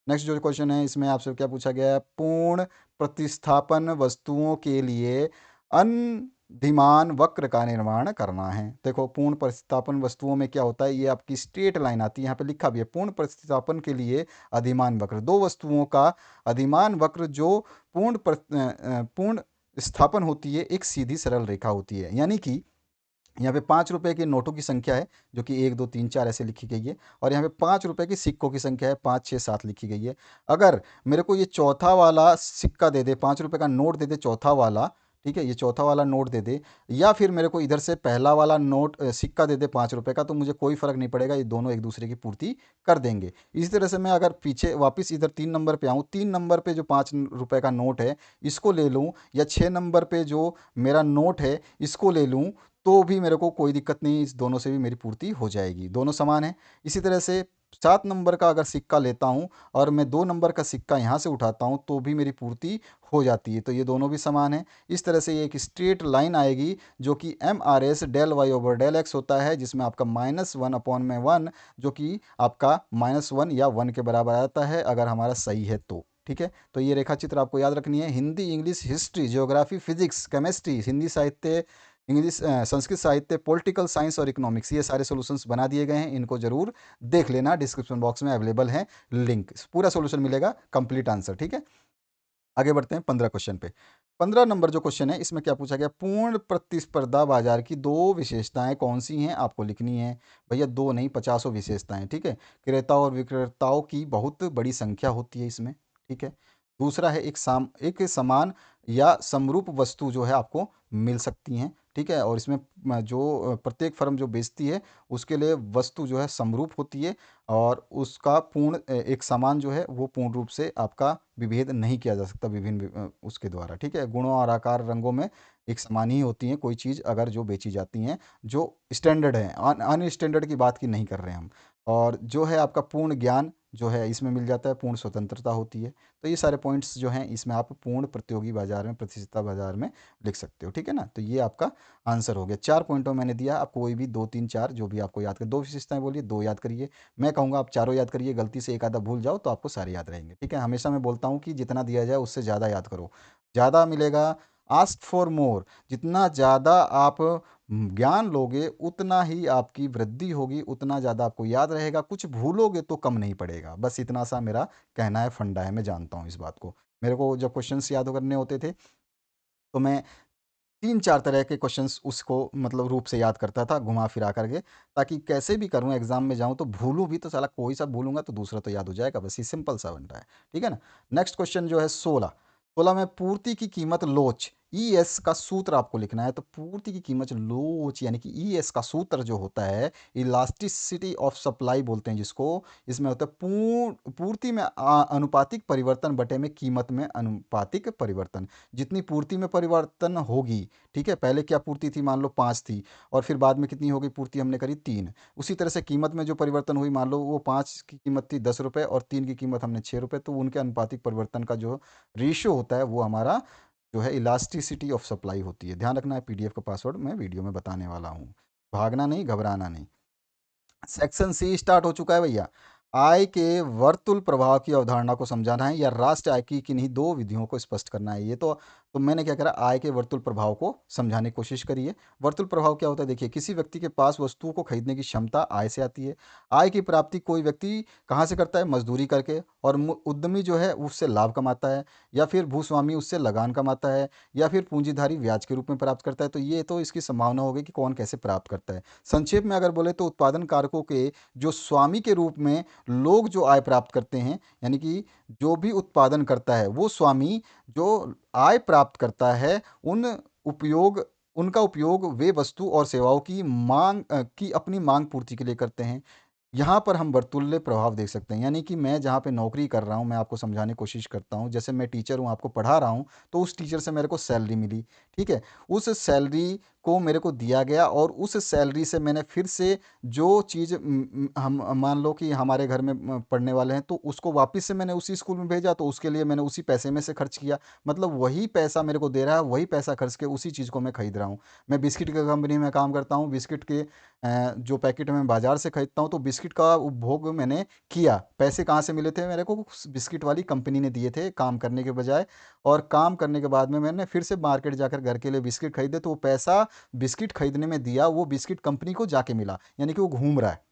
नेक्स्ट जो क्वेश्चन है इसमें आपसे क्या पूछा गया है, पूर्ण प्रतिस्थापन वस्तुओं के लिए अनधिमान वक्र का निर्माण करना है। देखो, पूर्ण प्रतिस्थापन वस्तुओं में क्या होता है, ये आपकी स्ट्रेट लाइन आती है, यहाँ पे लिखा भी है पूर्ण प्रतिस्थापन के लिए अधिमान वक्र। दो वस्तुओं का अधिमान वक्र जो पूर्ण स्थापन होती है एक सीधी सरल रेखा होती है, यानी कि यहाँ पे 5 रुपए के नोटों की संख्या है जो कि 1 2 3 4 ऐसे लिखी गई है, और यहाँ पे 5 रुपए के सिक्कों की संख्या है 5 6 7 लिखी गई है। अगर मेरे को ये चौथा वाला सिक्का दे दे, 5 रुपए का नोट दे दे चौथा वाला, ठीक है, ये चौथा वाला नोट दे दे, या फिर मेरे को इधर से पहला वाला नोट सिक्का दे दे 5 रुपए का, तो मुझे कोई फर्क नहीं पड़ेगा, ये दोनों एक दूसरे की पूर्ति कर देंगे। इसी तरह से मैं अगर पीछे वापस इधर 3 नंबर पे आऊँ, 3 नंबर पे जो 5 रुपए का नोट है इसको ले लूँ, या 6 नंबर पे जो मेरा नोट है इसको ले लूँ, तो भी मेरे को कोई दिक्कत नहीं, इस दोनों से भी मेरी पूर्ति हो जाएगी, दोनों समान है। इसी तरह से 7 नंबर का अगर सिक्का लेता हूँ और मैं 2 नंबर का सिक्का यहाँ से उठाता हूँ तो भी मेरी पूर्ति हो जाती है, तो ये दोनों भी समान है। इस तरह से ये एक स्ट्रेट लाइन आएगी जो कि MRS del Y over del X होता है, जिसमें आपका -1/1 जो कि आपका -1 या 1 के बराबर आता है अगर हमारा सही है तो। ठीक है, तो ये रेखा चित्र आपको याद रखनी है। Hindi, English, history, geography, physics, chemistry, Hindi साहित्य, संस्कृत साहित्य, पॉलिटिकल साइंस और इकोनॉमिक्स, ये सारे सॉल्यूशंस बना दिए गए हैं, इनको जरूर देख लेना, डिस्क्रिप्शन बॉक्स में अवेलेबल है लिंक, पूरा सॉल्यूशन मिलेगा, कंप्लीट आंसर। ठीक है, आगे बढ़ते हैं 15 क्वेश्चन पे। 15 नंबर जो क्वेश्चन है इसमें क्या पूछा गया, पूर्ण प्रतिस्पर्धा बाजार की दो विशेषताएं कौन सी हैं आपको लिखनी है। भैया दो नहीं, 50 विशेषताएं। ठीक है, क्रेता और विक्रेताओं की बहुत बड़ी संख्या होती है इसमें। ठीक है, दूसरा है एक समान या समरूप वस्तु जो है आपको मिल सकती हैं। ठीक है, और इसमें जो प्रत्येक फर्म जो बेचती है उसके लिए वस्तु जो है समरूप होती है, और उसका पूर्ण एक सामान जो है वो पूर्ण रूप से आपका विभेद नहीं किया जा सकता विभिन्न उसके द्वारा। ठीक है, गुणों और आकार रंगों में एक समान ही होती हैं कोई चीज़ अगर जो बेची जाती हैं, जो स्टैंडर्ड है, अन स्टैंडर्ड की बात की नहीं कर रहे हैं हम। और जो है आपका पूर्ण ज्ञान जो है इसमें मिल जाता है, पूर्ण स्वतंत्रता होती है। तो ये सारे पॉइंट्स जो हैं इसमें आप पूर्ण प्रतियोगी बाजार में, प्रतिस्पर्धा बाजार में लिख सकते हो। ठीक है ना, तो ये आपका आंसर हो गया। 4 पॉइंटों में मैंने दिया, आप कोई भी 2 3 4 जो भी आपको याद कर, दो विशेषताएं बोलिए, दो याद करिए। मैं कहूँगा आप चारों याद करिए, गलती से एक आधा भूल जाओ तो आपको सारे याद रहेंगे। ठीक है, हमेशा मैं बोलता हूँ कि जितना दिया जाए उससे ज़्यादा याद करो, ज़्यादा मिलेगा। आस्क फॉर मोर, जितना ज़्यादा आप ज्ञान लोगे उतना ही आपकी वृद्धि होगी, उतना ज़्यादा आपको याद रहेगा। कुछ भूलोगे तो कम नहीं पड़ेगा, बस इतना सा मेरा कहना है, फंडा है, मैं जानता हूँ इस बात को। मेरे को जब क्वेश्चंस याद करने होते थे तो मैं 3 4 तरह के क्वेश्चंस उसको मतलब रूप से याद करता था घुमा फिरा करके, ताकि कैसे भी करूं एग्जाम में जाऊं तो भूलूं भी तो साला कोई सा भूलूंगा तो दूसरा तो याद हो जाएगा, बस ये सिंपल सा बन रहा है। ठीक है ना, नेक्स्ट क्वेश्चन जो है 16 में पूर्ति की कीमत लोच, ई एस का सूत्र आपको लिखना है। तो पूर्ति की कीमत लोच यानी कि ई एस का सूत्र जो होता है, इलास्टिसिटी ऑफ सप्लाई बोलते हैं जिसको, इसमें होता है पूर्ति में अनुपातिक परिवर्तन बटे में कीमत में अनुपातिक परिवर्तन। जितनी पूर्ति में परिवर्तन होगी, ठीक है, पहले क्या पूर्ति थी, मान लो 5 थी, और फिर बाद में कितनी हो गई पूर्ति, हमने करी 3। उसी तरह से कीमत में जो परिवर्तन हुई, मान लो वो 5 की कीमत थी 10 रुपये और 3 की कीमत हमने 6 रुपये, तो उनके अनुपातिक परिवर्तन का जो रेशियो होता है वो हमारा जो है इलास्टिसिटी ऑफ सप्लाई होती है। ध्यान रखना है, PDF का पासवर्ड मैं वीडियो में बताने वाला हूँ, भागना नहीं, घबराना नहीं। सेक्शन सी स्टार्ट हो चुका है भैया। आय के वर्तुल प्रभाव की अवधारणा को समझाना है, या राष्ट्र आय की किन्हीं दो विधियों को स्पष्ट करना है। ये तो मैंने क्या करा, आय के वर्तुल प्रभाव को समझाने की कोशिश करी है। वर्तुल प्रभाव क्या होता है, देखिए, किसी व्यक्ति के पास वस्तुओं को खरीदने की क्षमता आय से आती है। आय की प्राप्ति कोई व्यक्ति कहाँ से करता है, मजदूरी करके, और उद्यमी जो है उससे लाभ कमाता है, या फिर भूस्वामी उससे लगान कमाता है, या फिर पूंजीधारी ब्याज के रूप में प्राप्त करता है। तो ये तो इसकी संभावना होगी कि कौन कैसे प्राप्त करता है। संक्षेप में अगर बोले तो उत्पादन कारकों के जो स्वामी के रूप में लोग जो आय प्राप्त करते हैं, यानी कि जो भी उत्पादन करता है वो स्वामी जो आय प्राप्त करता है, उपयोग उनका उपयोग वे वस्तु और सेवाओं की की अपनी मांग पूर्ति के लिए करते हैं। यहाँ पर हम वर्तुल्य प्रभाव देख सकते हैं, यानी कि मैं जहाँ पे नौकरी कर रहा हूँ, मैं आपको समझाने की कोशिश करता हूँ, जैसे मैं टीचर हूँ, आपको पढ़ा रहा हूँ, तो उस टीचर से मेरे को सैलरी मिली। ठीक है, उस सैलरी को मेरे को दिया गया, और उस सैलरी से मैंने फिर से जो चीज़ हम मान लो कि हमारे घर में पढ़ने वाले हैं, तो उसको वापस से मैंने उसी स्कूल में भेजा, तो उसके लिए मैंने उसी पैसे में से खर्च किया। मतलब वही पैसा मेरे को दे रहा है, वही पैसा खर्च के उसी चीज़ को मैं खरीद रहा हूँ। मैं बिस्किट की कंपनी में काम करता हूँ, बिस्किट के जो पैकेट मैं बाजार से खरीदता हूँ, तो बिस्किट का उपभोग मैंने किया। पैसे कहाँ से मिले थे मेरे को, बिस्किट वाली कंपनी ने दिए थे काम करने के बजाय, और काम करने के बाद में मैंने फिर से मार्केट जाकर घर के लिए बिस्किट खरीदे, तो वो पैसा बिस्किट खरीदने में दिया, वो बिस्किट कंपनी को जाके मिला, यानी कि वो घूम रहा है।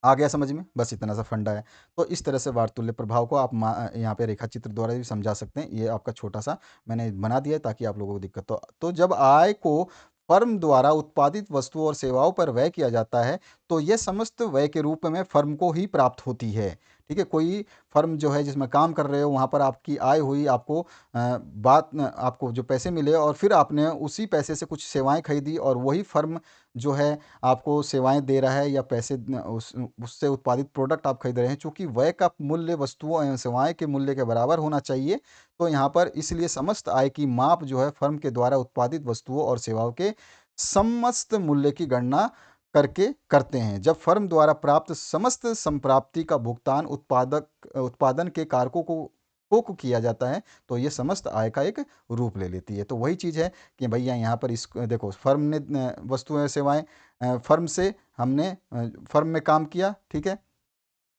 आ गया समझ में? बस इतना सा फंडा है। तो इस तरह से वार्तुल्य प्रभाव को आप यहाँ पे रेखा चित्र द्वारा भी समझा सकते हैं। ये आपका छोटा-सा मैंने बना दिया है ताकि आप लोगों को दिक्कत तो जब आय को फर्म द्वारा उत्पादित वस्तुओं और सेवाओं पर व्यय किया जाता है, तो ये समस्त व्यय के रूप में फर्म को ही प्राप्त होती है। ठीक है? कोई फर्म जो है जिसमें काम कर रहे हो, वहाँ पर आपकी आय हुई, आपको आपको जो पैसे मिले और फिर आपने उसी पैसे से कुछ सेवाएँ खरीदी और वही फर्म जो है आपको सेवाएँ दे रहा है या पैसे उससे उत्पादित प्रोडक्ट आप खरीद रहे हैं, चूँकि व्यय का मूल्य वस्तुओं एवं सेवाएँ के मूल्य के बराबर होना चाहिए, तो यहाँ पर इसलिए समस्त आय की माप जो है फर्म के द्वारा उत्पादित वस्तुओं और सेवाओं के समस्त मूल्य की गणना करके करते हैं। जब फर्म द्वारा प्राप्त समस्त संप्राप्ति का भुगतान उत्पादन के कारकों को किया जाता है, तो ये समस्त आय का एक रूप ले लेती है। तो वही चीज़ है कि भैया यहाँ पर इस देखो फर्म ने वस्तुएँ सेवाएँ फर्म से हमने फर्म में काम किया, ठीक है?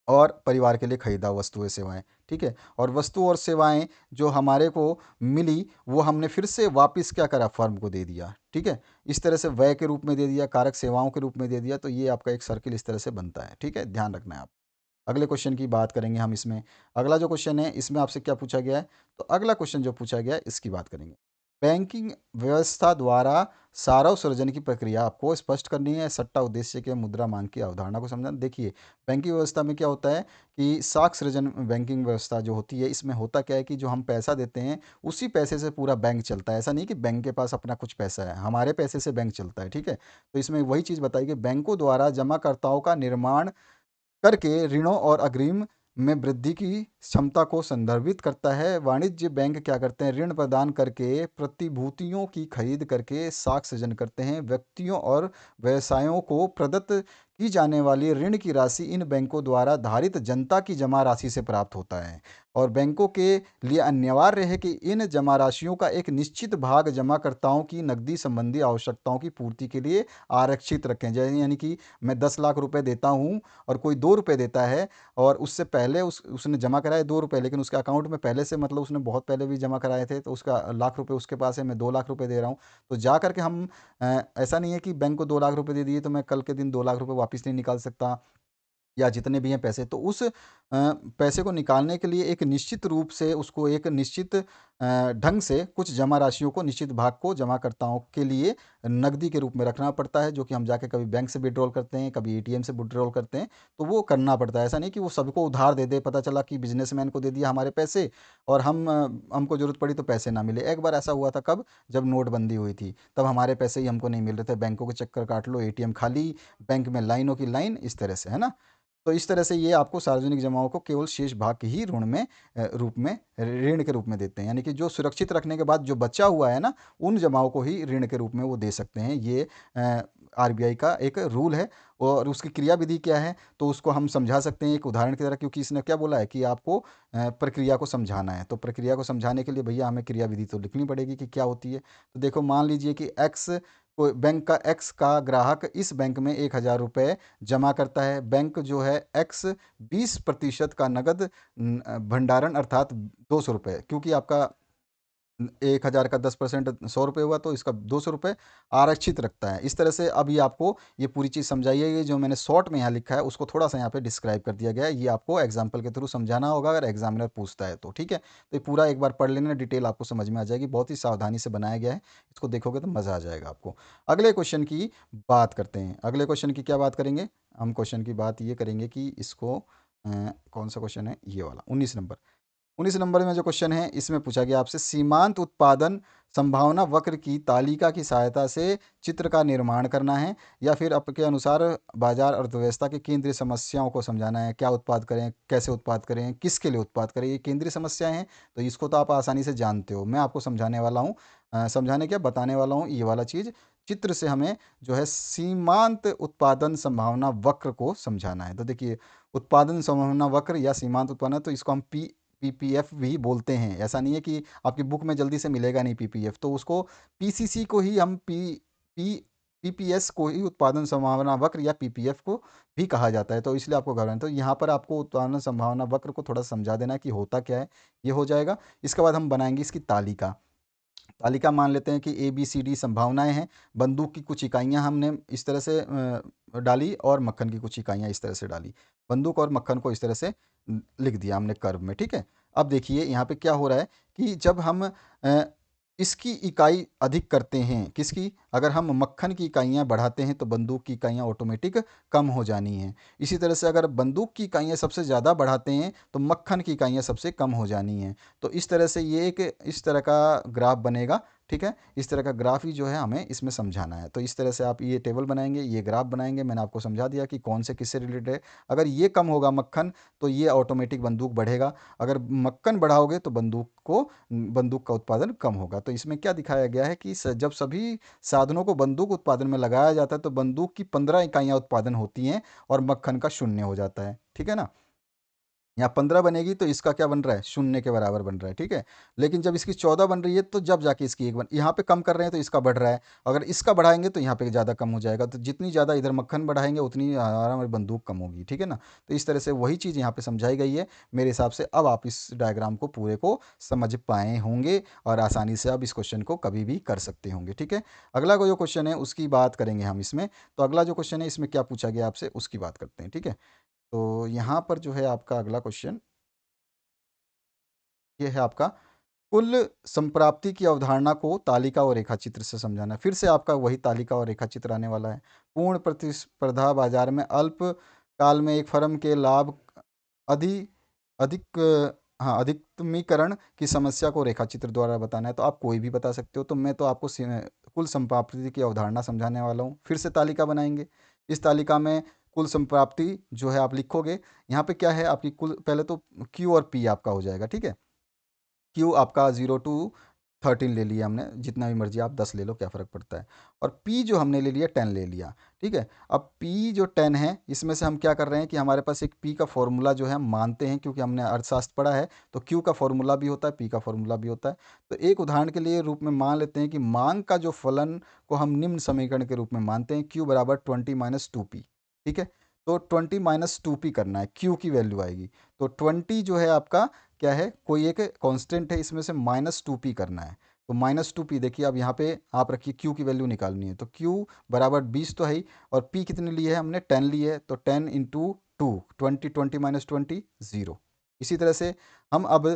और परिवार के लिए खरीदा वस्तुएँ सेवाएँ, ठीक है? और वस्तु और सेवाएँ जो हमारे को मिली, वो हमने फिर से वापस क्या करा फर्म को दे दिया, ठीक है? इस तरह से व्यय के रूप में दे दिया, कारक सेवाओं के रूप में दे दिया, तो ये आपका एक सर्किल इस तरह से बनता है, ठीक है? ध्यान रखना है आप। अगले क्वेश्चन की बात करेंगे हम इसमें। अगला जो क्वेश्चन है इसमें आपसे क्या पूछा गया है? तो अगला क्वेश्चन जो पूछा गया है इसकी बात करेंगे। बैंकिंग व्यवस्था द्वारा सारव सृजन की प्रक्रिया आपको स्पष्ट करनी है। सट्टा उद्देश्य के मुद्रा मांग की अवधारणा को समझना। देखिए, बैंकिंग व्यवस्था में क्या होता है कि साख सृजन बैंकिंग व्यवस्था जो होती है इसमें होता क्या है कि जो हम पैसा देते हैं उसी पैसे से पूरा बैंक चलता है। ऐसा नहीं कि बैंक के पास अपना कुछ पैसा है, हमारे पैसे से बैंक चलता है, ठीक है? तो इसमें वही चीज़ बताई कि बैंकों द्वारा जमाकर्ताओं का निर्माण करके ऋणों और अग्रिम में वृद्धि की क्षमता को संदर्भित करता है। वाणिज्य बैंक क्या करते हैं? ऋण प्रदान करके प्रतिभूतियों की खरीद करके साख सृजन करते हैं। व्यक्तियों और व्यवसायों को प्रदत्त की जाने वाली ऋण की राशि इन बैंकों द्वारा धारित जनता की जमा राशि से प्राप्त होता है और बैंकों के लिए अनिवार्य है कि इन जमा राशियों का एक निश्चित भाग जमाकर्ताओं की नकदी संबंधी आवश्यकताओं की पूर्ति के लिए आरक्षित रखें। यानी कि मैं 10 लाख रुपए देता हूँ और कोई 2 रुपये देता है और उससे पहले उसने जमा कराए 2 रुपये, लेकिन उसके अकाउंट में पहले से मतलब उसने बहुत पहले भी जमा कराए थे, तो उसका लाख रुपए उसके पास है, मैं 2 लाख रुपए दे रहा हूँ। तो जा करके हम ऐसा नहीं है कि बैंक को 2 लाख रुपए दे दिए तो मैं कल के दिन 2 लाख रुपए वापस नहीं निकाल सकता या जितने भी हैं पैसे, तो उस पैसे को निकालने के लिए एक निश्चित रूप से उसको एक निश्चित ढंग से कुछ जमा राशियों को निश्चित भाग को जमाकर्ताओं के लिए नकदी के रूप में रखना पड़ता है, जो कि हम जाके कभी बैंक से विड्रॉल करते हैं, कभी एटीएम से विड्रॉल करते हैं, तो वो करना पड़ता है। ऐसा नहीं कि वो सबको उधार दे दे, पता चला कि बिजनेसमैन को दे दिया हमारे पैसे और हमको ज़रूरत पड़ी तो पैसे ना मिले। एक बार ऐसा हुआ था कब? जब नोटबंदी हुई थी, तब हमारे पैसे ही हमको नहीं मिल रहे थे, बैंकों के चक्कर काट लो, एटीएम खाली, बैंक में लाइनों की लाइन, इस तरह से, है ना? तो इस तरह से ये आपको सार्वजनिक जमाओं को केवल शेष भाग के ही रूप में ऋण के रूप में देते हैं, यानी कि जो सुरक्षित रखने के बाद जो बचा हुआ है ना, उन जमाओं को ही ऋण के रूप में वो दे सकते हैं। ये आरबीआई का एक रूल है और उसकी क्रिया विधि क्या है, तो उसको हम समझा सकते हैं एक उदाहरण की तरह, क्योंकि इसने क्या बोला है कि आपको प्रक्रिया को समझाना है। तो प्रक्रिया को समझाने के लिए भैया हमें क्रिया विधि तो लिखनी पड़ेगी कि क्या होती है। तो देखो, मान लीजिए कि एक्स कोई बैंक का एक्स का ग्राहक इस बैंक में 1,000 रुपये जमा करता है। बैंक जो है एक्स 20% का नगद भंडारण अर्थात 200 रुपये, क्योंकि आपका 1,000 का 10% 100 रुपये हुआ, तो इसका 200 रुपये आरक्षित रखता है। इस तरह से अभी आपको ये पूरी चीज़ समझाई है। ये जो मैंने शॉर्ट में यहाँ लिखा है उसको थोड़ा सा यहाँ पे डिस्क्राइब कर दिया गया है। ये आपको एग्जाम्पल के थ्रू समझाना होगा अगर एग्जामिनर पूछता है तो, ठीक है? तो ये पूरा एक बार पढ़ लेना, डिटेल आपको समझ में आ जाएगी। बहुत ही सावधानी से बनाया गया है, इसको देखोगे तो मज़ा आ जाएगा आपको। अगले क्वेश्चन की बात करते हैं। अगले क्वेश्चन की क्या बात करेंगे? हम क्वेश्चन की बात ये करेंगे कि इसको कौन सा क्वेश्चन है ये वाला, 19 नंबर। 19 नंबर में जो क्वेश्चन है इसमें पूछा गया आपसे, सीमांत उत्पादन संभावना वक्र की तालिका की सहायता से चित्र का निर्माण करना है या फिर आपके अनुसार बाजार अर्थव्यवस्था की केंद्रीय समस्याओं को समझाना है। क्या उत्पाद करें, कैसे उत्पाद करें, किसके लिए उत्पाद करें, ये केंद्रीय समस्याएं हैं। तो इसको तो आप आसानी से जानते हो, मैं आपको समझाने वाला हूँ, समझाने क्या बताने वाला हूँ ये वाला चीज़। चित्र से हमें जो है सीमांत उत्पादन संभावना वक्र को समझाना है। तो देखिए, उत्पादन संभावना वक्र या सीमांत उत्पादन, तो इसको हम पीपीएफ भी बोलते हैं। ऐसा नहीं है कि आपकी बुक में जल्दी से मिलेगा नहीं पीपीएफ, तो उसको पीसीसी को ही हम पी पीपीएस को ही उत्पादन संभावना वक्र या पीपीएफ को भी कहा जाता है। तो इसलिए आपको घबराना, तो यहाँ पर आपको उत्पादन संभावना वक्र को थोड़ा समझा देना कि होता क्या है, ये हो जाएगा। इसके बाद हम बनाएंगे इसकी तालिका। तालिका मान लेते हैं कि ए बी सी डी संभावनाएं हैं। बंदूक की कुछ इकाइयां हमने इस तरह से डाली और मक्खन की कुछ इकाइयां इस तरह से डाली। बंदूक और मक्खन को इस तरह से लिख दिया हमने कर्व में, ठीक है। अब देखिए यहाँ पे क्या हो रहा है कि जब हम इसकी इकाई अधिक करते हैं, किसकी, अगर हम मक्खन की इकाइयाँ बढ़ाते हैं तो बंदूक की इकाइयाँ ऑटोमेटिक कम हो जानी हैं। इसी तरह से अगर बंदूक की इकाइयाँ सबसे ज़्यादा बढ़ाते हैं तो मक्खन की इकाइयाँ सबसे कम हो जानी हैं। तो इस तरह से ये एक इस तरह का ग्राफ बनेगा, ठीक है। इस तरह का ग्राफ ही जो है हमें इसमें समझाना है। तो इस तरह से आप ये टेबल बनाएंगे, ये ग्राफ बनाएंगे। मैंने आपको समझा दिया कि कौन से किससे रिलेटेड है। अगर ये कम होगा मक्खन तो ये ऑटोमेटिक बंदूक बढ़ेगा। अगर मक्खन बढ़ाओगे तो बंदूक का उत्पादन कम होगा। तो इसमें क्या दिखाया गया है कि जब सभी साधनों को बंदूक उत्पादन में लगाया जाता है तो बंदूक की 15 इकाइयाँ उत्पादन होती हैं और मक्खन का शून्य हो जाता है, ठीक है ना। यहाँ 15 बनेगी तो इसका क्या बन रहा है, शून्य के बराबर बन रहा है, ठीक है। लेकिन जब इसकी 14 बन रही है तो जब जाके इसकी एक बन, यहाँ पे कम कर रहे हैं तो इसका बढ़ रहा है। अगर इसका बढ़ाएंगे तो यहाँ पे ज़्यादा कम हो जाएगा। तो जितनी ज़्यादा इधर मक्खन बढ़ाएंगे उतनी हमारी बंदूक कम होगी, ठीक है ना। तो इस तरह से वही चीज़ यहाँ पे समझाई गई है मेरे हिसाब से। अब आप इस डायग्राम को पूरे को समझ पाए होंगे और आसानी से आप इस क्वेश्चन को कभी भी कर सकते होंगे, ठीक है। अगला जो क्वेश्चन है उसकी बात करेंगे हम इसमें। तो अगला जो क्वेश्चन है इसमें क्या पूछा गया आपसे उसकी बात करते हैं, ठीक है। तो यहाँ पर जो है आपका अगला क्वेश्चन ये है आपका, कुल संप्राप्ति की अवधारणा को तालिका और रेखाचित्र से समझाना है। फिर से आपका वही तालिका और रेखाचित्र आने वाला है। पूर्ण प्रतिस्पर्धा बाजार में अल्प काल में एक फर्म के लाभ अधि अधिक हाँ, अधिकतमीकरण की समस्या को रेखाचित्र द्वारा बताना है। तो आप कोई भी बता सकते हो। तो मैं तो आपको कुल संप्राप्ति की अवधारणा समझाने वाला हूँ। फिर से तालिका बनाएंगे। इस तालिका में कुल संप्राप्ति जो है आप लिखोगे। यहाँ पे क्या है आपकी कुल, पहले तो क्यू और पी आपका हो जाएगा, ठीक है। क्यू आपका 0 to 13 ले लिया हमने, जितना भी मर्जी आप 10 ले लो, क्या फ़र्क पड़ता है। और पी जो हमने ले लिया 10 ले लिया, ठीक है। अब पी जो 10 है इसमें से हम क्या कर रहे हैं कि हमारे पास एक पी का फॉर्मूला जो है हम मानते हैं, क्योंकि हमने अर्थशास्त्र पढ़ा है। तो क्यू का फॉर्मूला भी होता है, पी का फॉर्मूला भी होता है। तो एक उदाहरण के लिए रूप में मान लेते हैं कि मांग का जो फलन को हम निम्न समीकरण के रूप में मानते हैं, क्यू बराबर 20 - 2p, ठीक है। तो 20 - 2p करना है, क्यू की वैल्यू आएगी। तो 20 जो है आपका क्या है, कोई एक कांस्टेंट है, इसमें से -2p करना है। तो -2p देखिए, अब यहाँ पे आप रखिए q की वैल्यू निकालनी है। तो q बराबर 20 तो है ही, और p कितने लिए है हमने, 10 लिए है। तो 10 × 2, 20, 20 - 20 0। इसी तरह से हम अब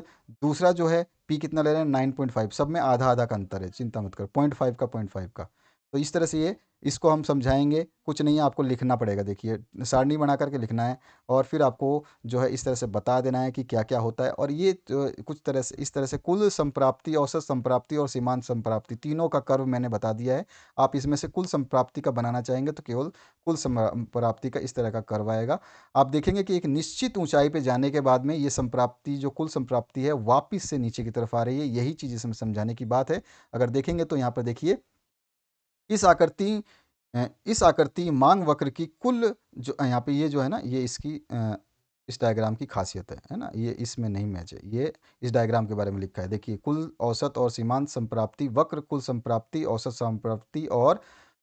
दूसरा जो है p कितना ले रहे हैं, 9.5। सब में आधा आधा का अंतर है, चिंता मत कर, 0.5 का 0.5 का। तो इस तरह से ये इसको हम समझाएंगे। कुछ नहीं है, आपको लिखना पड़ेगा। देखिए सारणी बना करके लिखना है और फिर आपको जो है इस तरह से बता देना है कि क्या क्या होता है। और ये कुछ तरह से इस तरह से कुल संप्राप्ति, औसत संप्राप्ति और सीमांत संप्राप्ति तीनों का कर्व मैंने बता दिया है। आप इसमें से कुल संप्राप्ति का बनाना चाहेंगे तो केवल कुल संप्राप्ति का इस तरह का कर्व आएगा। आप देखेंगे कि एक निश्चित ऊंचाई पे जाने के बाद में ये संप्राप्ति, जो कुल संप्राप्ति है, वापिस से नीचे की तरफ आ रही है। यही चीज़ इसमें समझाने की बात है। अगर देखेंगे तो यहाँ पर देखिए, इस आकृति इस आकृति मांग वक्र की कुल जो यहाँ पे ये जो है ना, ये इसकी इस डायग्राम की खासियत है ना। ये इसमें नहीं मैच है, ये इस डायग्राम के बारे में लिखा है। देखिए, कुल औसत और सीमांत संप्राप्ति वक्र, कुल संप्राप्ति, औसत संप्राप्ति और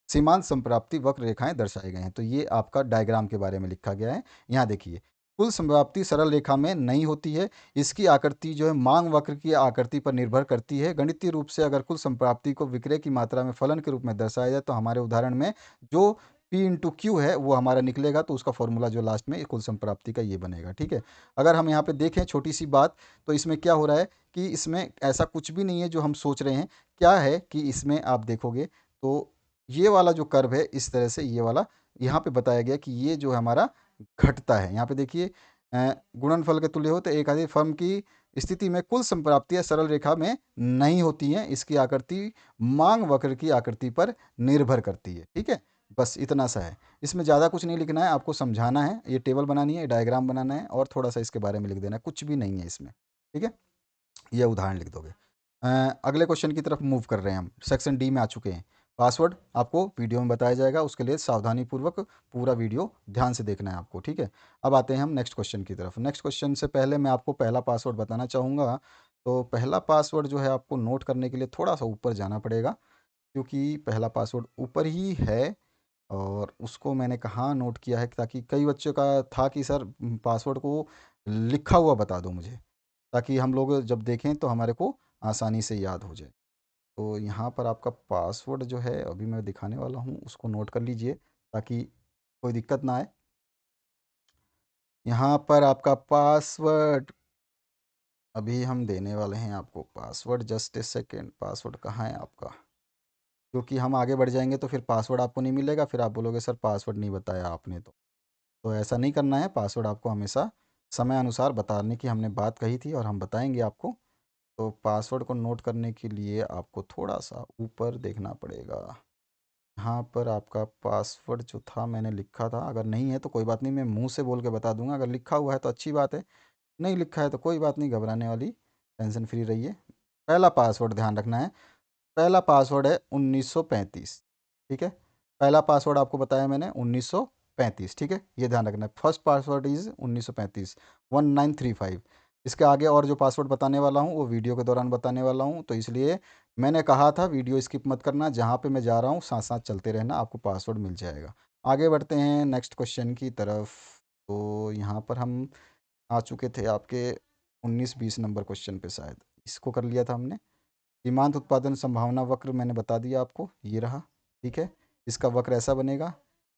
सीमांत संप्राप्ति वक्र रेखाएं दर्शाए गए हैं। तो ये आपका डायग्राम के बारे में लिखा गया है। यहाँ देखिए, कुल संप्राप्ति सरल रेखा में नहीं होती है। इसकी आकृति जो है मांग वक्र की आकृति पर निर्भर करती है। गणितीय रूप से अगर कुल संप्राप्ति को विक्रय की मात्रा में फलन के रूप में दर्शाया जाए तो हमारे उदाहरण में जो P × Q है वो हमारा निकलेगा। तो उसका फॉर्मूला जो लास्ट में कुल संप्राप्ति का ये बनेगा, ठीक है। अगर हम यहाँ पे देखें छोटी सी बात, तो इसमें क्या हो रहा है कि इसमें ऐसा कुछ भी नहीं है जो हम सोच रहे हैं। क्या है कि इसमें आप देखोगे तो ये वाला जो कर्व है, इस तरह से ये वाला यहाँ पे बताया गया कि ये जो है हमारा घटता है। यहाँ पे देखिए, गुणनफल के तुल्य हो तो एक आधी फर्म की स्थिति में कुल संप्राप्तियां सरल रेखा में नहीं होती हैं। इसकी आकृति मांग वक्र की आकृति पर निर्भर करती है, ठीक है। बस इतना सा है, इसमें ज़्यादा कुछ नहीं लिखना है, आपको समझाना है। ये टेबल बनानी है, डायग्राम बनाना है और थोड़ा सा इसके बारे में लिख देना है। कुछ भी नहीं है इसमें, ठीक है। ये उदाहरण लिख दोगे। अगले क्वेश्चन की तरफ मूव कर रहे हैं हम, सेक्शन डी में आ चुके हैं। पासवर्ड आपको वीडियो में बताया जाएगा, उसके लिए सावधानी पूर्वक पूरा वीडियो ध्यान से देखना है आपको, ठीक है। अब आते हैं हम नेक्स्ट क्वेश्चन की तरफ। नेक्स्ट क्वेश्चन से पहले मैं आपको पहला पासवर्ड बताना चाहूँगा। तो पहला पासवर्ड जो है आपको नोट करने के लिए थोड़ा सा ऊपर जाना पड़ेगा, क्योंकि पहला पासवर्ड ऊपर ही है। और उसको मैंने कहाँ नोट किया है, ताकि कई बच्चों का था कि सर पासवर्ड को लिखा हुआ बता दो मुझे, ताकि हम लोग जब देखें तो हमारे को आसानी से याद हो जाए। तो यहाँ पर आपका पासवर्ड जो है अभी मैं दिखाने वाला हूँ, उसको नोट कर लीजिए ताकि कोई दिक्कत ना आए। यहाँ पर आपका पासवर्ड अभी हम देने वाले हैं आपको। Password just a second, password कहाँ है आपका? क्योंकि हम आगे बढ़ जाएंगे तो फिर पासवर्ड आपको नहीं मिलेगा, फिर आप बोलोगे सर पासवर्ड नहीं बताया आपने। तो ऐसा नहीं करना है, पासवर्ड आपको हमेशा समय अनुसार बताने की हमने बात कही थी और हम बताएंगे आपको। तो पासवर्ड को नोट करने के लिए आपको थोड़ा सा ऊपर देखना पड़ेगा। यहाँ पर आपका पासवर्ड जो था मैंने लिखा था, अगर नहीं है तो कोई बात नहीं, मैं मुंह से बोल के बता दूंगा। अगर लिखा हुआ है तो अच्छी बात है, नहीं लिखा है तो कोई बात नहीं, घबराने वाली, टेंशन फ्री रहिए। पहला पासवर्ड ध्यान रखना है, पहला पासवर्ड है 1935। ठीक है, पहला पासवर्ड आपको बताया मैंने 1935। ठीक है, ये ध्यान रखना है, फर्स्ट पासवर्ड इज़ 1935, 1935। इसके आगे और जो पासवर्ड बताने वाला हूँ वो वीडियो के दौरान बताने वाला हूँ, तो इसलिए मैंने कहा था वीडियो स्किप मत करना, जहाँ पे मैं जा रहा हूँ साथ साथ चलते रहना, आपको पासवर्ड मिल जाएगा। आगे बढ़ते हैं नेक्स्ट क्वेश्चन की तरफ। तो यहाँ पर हम आ चुके थे आपके 19-20 नंबर क्वेश्चन पे, शायद इसको कर लिया था हमने। सीमांत उत्पादन संभावना वक्र मैंने बता दिया आपको, ये रहा। ठीक है, इसका वक्र ऐसा बनेगा।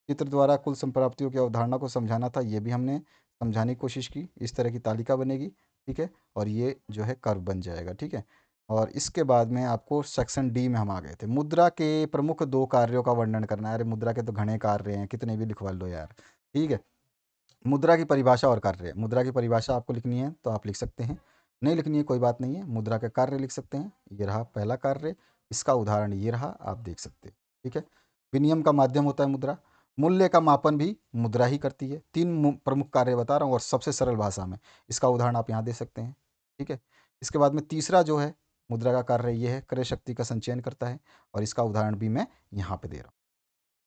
चित्र द्वारा कुल संप्राप्तियों की अवधारणा को समझाना था, ये भी हमने समझाने की कोशिश की। इस तरह की तालिका बनेगी। ठीक है, और ये जो है कर्व बन जाएगा। ठीक है, और इसके बाद में आपको सेक्शन डी में हम आ गए थे, मुद्रा के प्रमुख दो कार्यों का वर्णन करना है। अरे मुद्रा के तो घने कार्य हैं, कितने भी लिखवा लो यार। ठीक है, मुद्रा की परिभाषा और कार्य, मुद्रा की परिभाषा आपको लिखनी है तो आप लिख सकते हैं, नहीं लिखनी है कोई बात नहीं है, मुद्रा का कार्य लिख सकते हैं। ये रहा पहला कार्य, इसका उदाहरण ये रहा, आप देख सकते हैं। ठीक है, विनिमय का माध्यम होता है मुद्रा, मूल्य का मापन भी मुद्रा ही करती है। तीन प्रमुख कार्य बता रहा हूँ और सबसे सरल भाषा में, इसका उदाहरण आप यहाँ दे सकते हैं। ठीक है, इसके बाद में तीसरा जो है मुद्रा का कार्य ये है, क्रय शक्ति का संचयन करता है, और इसका उदाहरण भी मैं यहाँ पे दे रहा हूँ।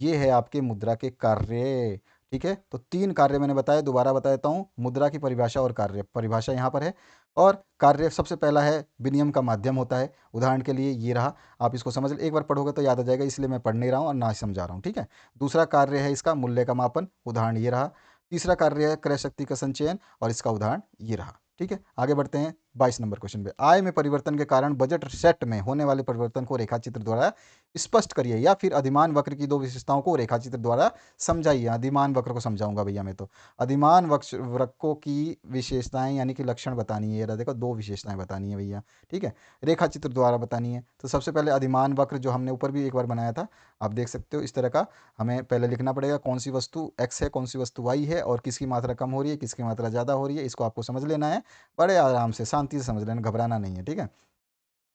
ये है आपके मुद्रा के कार्य। ठीक है, तो तीन कार्य मैंने बताया, दोबारा बता देता हूँ, मुद्रा की परिभाषा और कार्य। परिभाषा यहाँ पर है, और कार्य सबसे पहला है विनिमय का माध्यम होता है। उदाहरण के लिए ये रहा, आप इसको समझ, एक बार पढ़ोगे तो याद आ जाएगा, इसलिए मैं पढ़ नहीं रहा हूँ और ना समझा रहा हूँ। ठीक है, दूसरा कार्य है इसका मूल्य का मापन, उदाहरण ये रहा। तीसरा कार्य है क्रय शक्ति का संचयन, और इसका उदाहरण ये रहा। ठीक है, आगे बढ़ते हैं 22 नंबर क्वेश्चन पे। आय में परिवर्तन के कारण बजट सेट में होने वाले परिवर्तन को रेखाचित्र द्वारा स्पष्ट करिए, या फिर अधिमान वक्र की दो विशेषताओं को रेखाचित्र द्वारा समझाइए। अधिमान वक्र को समझाऊंगा भैया मैं तो। अधिमान वक्रों की विशेषताएं यानी कि लक्षण बतानी है, ये रहा देखो, दो विशेषताएं बतानी है भैया। ठीक है, रेखाचित्र द्वारा बतानी है। तो सबसे पहले अधिमान वक्र जो हमने ऊपर भी एक बार बनाया था, आप देख सकते हो इस तरह का, हमें पहले लिखना पड़ेगा कौन सी वस्तु x है, कौन सी वस्तु y है, और किसकी मात्रा कम हो रही है, किसकी मात्रा ज़्यादा हो रही है, इसको आपको समझ लेना है। बड़े आराम से शांति से समझ लेना, घबराना नहीं है। ठीक है,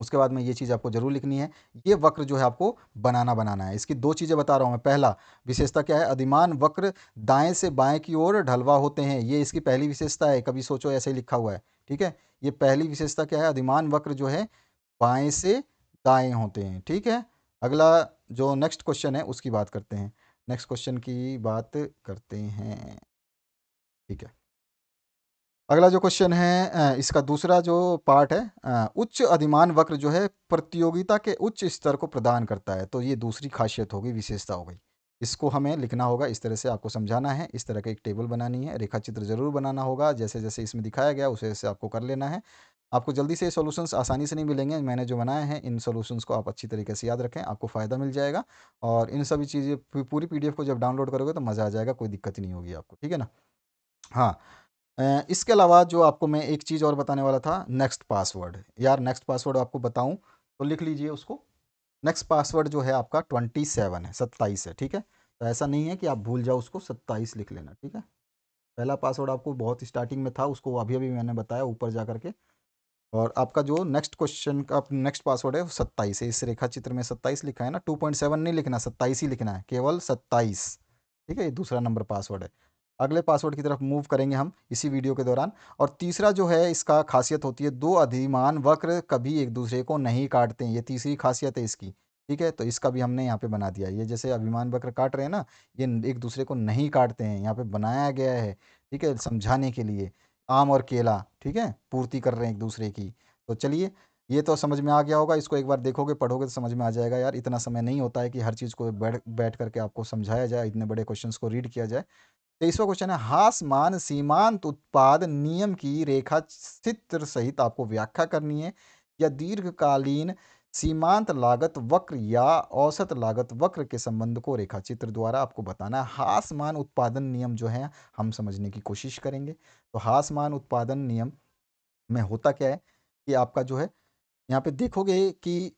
उसके बाद में ये चीज़ आपको जरूर लिखनी है, ये वक्र जो है आपको बनाना है। इसकी दो चीज़ें बता रहा हूँ मैं। पहला विशेषता क्या है, अधिमान वक्र दाएं से बाएं की ओर ढलवा होते हैं, ये इसकी पहली विशेषता है। कभी सोचो ऐसे ही लिखा हुआ है। ठीक है, ये पहली विशेषता क्या है, अधिमान वक्र जो है बाएं से दाएं होते हैं। ठीक है, अगला जो नेक्स्ट क्वेश्चन है उसकी बात करते हैं, नेक्स्ट क्वेश्चन की बात करते हैं। ठीक है, अगला जो क्वेश्चन है, इसका दूसरा जो पार्ट है, उच्च अधिमान वक्र जो है प्रतियोगिता के उच्च स्तर को प्रदान करता है। तो ये दूसरी खासियत होगी, विशेषता हो गई। इसको हमें लिखना होगा, इस तरह से आपको समझाना है, इस तरह का एक टेबल बनानी है, रेखा चित्र जरूर बनाना होगा, जैसे जैसे इसमें दिखाया गया उसे जैसे आपको कर लेना है। आपको जल्दी से सॉल्यूशंस आसानी से नहीं मिलेंगे, मैंने जो बनाए हैं इन सॉल्यूशंस को आप अच्छी तरीके से याद रखें, आपको फ़ायदा मिल जाएगा। और इन सभी चीज़ें पूरी पीडीएफ को जब डाउनलोड करोगे तो मज़ा आ जाएगा, कोई दिक्कत ही नहीं होगी आपको। ठीक है ना? हाँ, इसके अलावा जो आपको मैं एक चीज़ और बताने वाला था, नेक्स्ट पासवर्ड। यार नेक्स्ट पासवर्ड आपको बताऊं तो लिख लीजिए उसको। नेक्स्ट पासवर्ड जो है आपका 27 है, 27 है। ठीक है, तो ऐसा नहीं है कि आप भूल जाओ उसको, 27 लिख लेना। ठीक है, पहला पासवर्ड आपको बहुत स्टार्टिंग में था, उसको अभी अभी मैंने बताया ऊपर जा करके। और आपका जो नेक्स्ट क्वेश्चन का नेक्स्ट पासवर्ड है वो 27 है। इस रेखा चित्र में 27 लिखा है ना, 2.7 नहीं लिखना, 27 ही लिखना है, केवल 27। ठीक है, ये दूसरा नंबर पासवर्ड है। अगले पासवर्ड की तरफ मूव करेंगे हम इसी वीडियो के दौरान। और तीसरा जो है इसका खासियत होती है, दो अधिमान वक्र कभी एक दूसरे को नहीं काटते हैं, ये तीसरी खासियत है इसकी। ठीक है, तो इसका भी हमने यहाँ पे बना दिया, ये जैसे अभिमान वक्र काट रहे हैं ना, ये एक दूसरे को नहीं काटते हैं, यहाँ पे बनाया गया है। ठीक है, समझाने के लिए। आम और केला, ठीक है, पूर्ति कर रहे हैं एक दूसरे की। तो चलिए, ये तो समझ में आ गया होगा, इसको एक बार देखोगे पढ़ोगे तो समझ में आ जाएगा। यार इतना समय नहीं होता है कि हर चीज़ को बैठ बैठ करके आपको समझाया जाए, इतने बड़े क्वेश्चंस को रीड किया जाए। 23वां क्वेश्चन है, हासमान सीमांत उत्पाद नियम की रेखा चित्र सहित आपको व्याख्या करनी है, या दीर्घकालीन सीमांत लागत वक्र या औसत लागत वक्र के संबंध को रेखाचित्र द्वारा आपको बताना है। हासमान उत्पादन नियम जो है हम समझने की कोशिश करेंगे। तो हासमान उत्पादन नियम में होता क्या है कि आपका जो है यहाँ पे देखोगे कि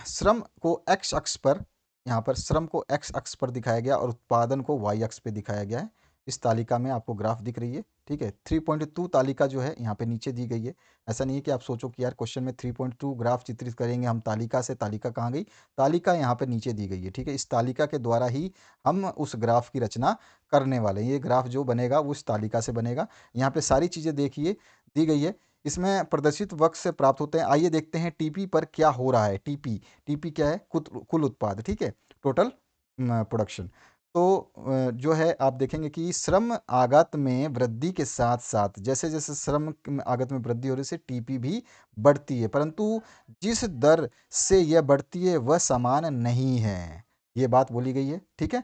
श्रम को एक्स अक्ष पर, यहाँ पर श्रम को एक्स अक्ष पर दिखाया गया और उत्पादन को वाई अक्ष पे दिखाया गया है। इस तालिका में आपको ग्राफ दिख रही है, ठीक है। 3.2 तालिका जो है यहाँ पे नीचे दी गई है। ऐसा नहीं है कि आप सोचो कि यार क्वेश्चन में 3.2 ग्राफ चित्रित करेंगे हम तालिका से, तालिका कहाँ गई, तालिका यहाँ पे नीचे दी गई है, ठीक है। इस तालिका के द्वारा ही हम उस ग्राफ की रचना करने वाले हैं। ये ग्राफ जो बनेगा वो इस तालिका से बनेगा। यहाँ पे सारी चीज़ें देखिए दी गई है। इसमें प्रदर्शित वक्र से प्राप्त होते हैं। आइए देखते हैं टीपी पर क्या हो रहा है। टीपी, टीपी क्या है, कुल उत्पाद, ठीक है, टोटल प्रोडक्शन। तो जो है आप देखेंगे कि श्रम आगत में वृद्धि के साथ साथ जैसे जैसे श्रम आगत में वृद्धि हो रही है टीपी भी बढ़ती है, परंतु जिस दर से यह बढ़ती है वह समान नहीं है, ये बात बोली गई है, ठीक है।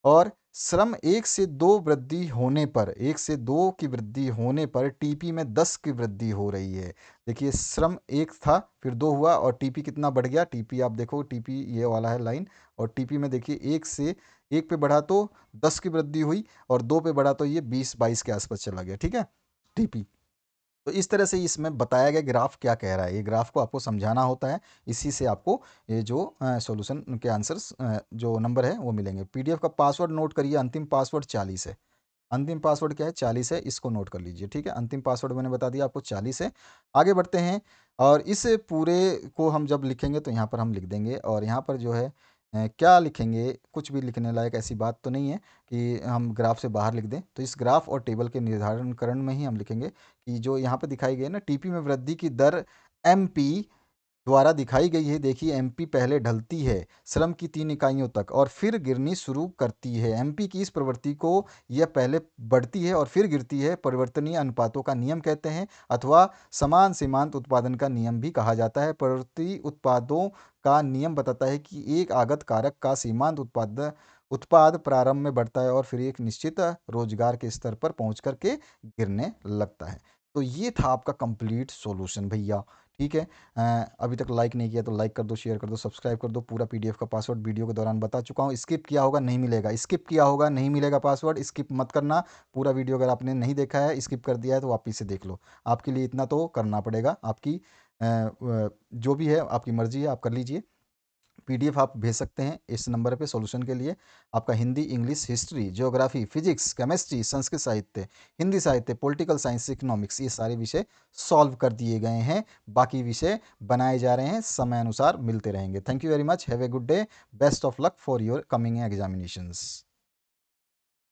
और श्रम 1 से 2 वृद्धि होने पर, 1 से 2 की वृद्धि होने पर टीपी में 10 की वृद्धि हो रही है। देखिए श्रम 1 था, फिर 2 हुआ और टीपी कितना बढ़ गया। टीपी आप देखो, टीपी ये वाला है लाइन, और टीपी में देखिए 1 से 1 पे बढ़ा तो 10 की वृद्धि हुई और 2 पे बढ़ा तो ये 20-22 के आसपास चला गया, ठीक है, टीपी। तो इस तरह से इसमें बताया गया ग्राफ क्या कह रहा है। ये ग्राफ को आपको समझाना होता है, इसी से आपको ये जो सॉल्यूशन के आंसर्स जो नंबर है वो मिलेंगे। पीडीएफ का पासवर्ड नोट करिए, अंतिम पासवर्ड 40 है। अंतिम पासवर्ड क्या है, 40 है, इसको नोट कर लीजिए, ठीक है। अंतिम पासवर्ड मैंने बता दिया आपको, 40 है। आगे बढ़ते हैं और इस पूरे को हम जब लिखेंगे तो यहाँ पर हम लिख देंगे, और यहाँ पर जो है क्या लिखेंगे, कुछ भी लिखने लायक ऐसी बात तो नहीं है कि हम ग्राफ से बाहर लिख दें। तो इस ग्राफ और टेबल के निर्धारणकरण में ही हम लिखेंगे कि जो यहाँ पे दिखाई गई है ना, टीपी में वृद्धि की दर एमपी द्वारा दिखाई गई है। देखिए एमपी पहले ढलती है श्रम की 3 इकाइयों तक और फिर गिरनी शुरू करती है। एमपी की इस प्रवृत्ति को यह पहले बढ़ती है और फिर गिरती है परिवर्तनीय अनुपातों का नियम कहते हैं, अथवा समान सीमांत उत्पादन का नियम भी कहा जाता है। परिवर्ती उत्पादों का नियम बताता है कि एक आगत कारक का सीमांत उत्पाद प्रारंभ में बढ़ता है और फिर एक निश्चित रोजगार के स्तर पर पहुंच करके गिरने लगता है। तो ये था आपका कंप्लीट सॉल्यूशन भैया, ठीक है। अभी तक लाइक नहीं किया तो लाइक कर दो, शेयर कर दो, सब्सक्राइब कर दो। पूरा पीडीएफ का पासवर्ड वीडियो के दौरान बता चुका हूँ। स्किप किया होगा नहीं मिलेगा, स्किप किया होगा नहीं मिलेगा पासवर्ड, स्किप मत करना। पूरा वीडियो अगर आपने नहीं देखा है, स्किप कर दिया है तो वापिस से देख लो। आपके लिए इतना तो करना पड़ेगा, आपकी जो भी है आपकी मर्जी है, आप कर लीजिए। पीडीएफ आप भेज सकते हैं इस नंबर पे सॉल्यूशन के लिए। आपका Hindi, English, history, geography, physics, chemistry, Sanskrit साहित्य, हिंदी साहित्य, पॉलिटिकल साइंस, इकोनॉमिक्स, ये सारे विषय सॉल्व कर दिए गए हैं। बाकी विषय बनाए जा रहे हैं, समय अनुसार मिलते रहेंगे। Thank you very much, have a good day, best of luck for your coming examinations.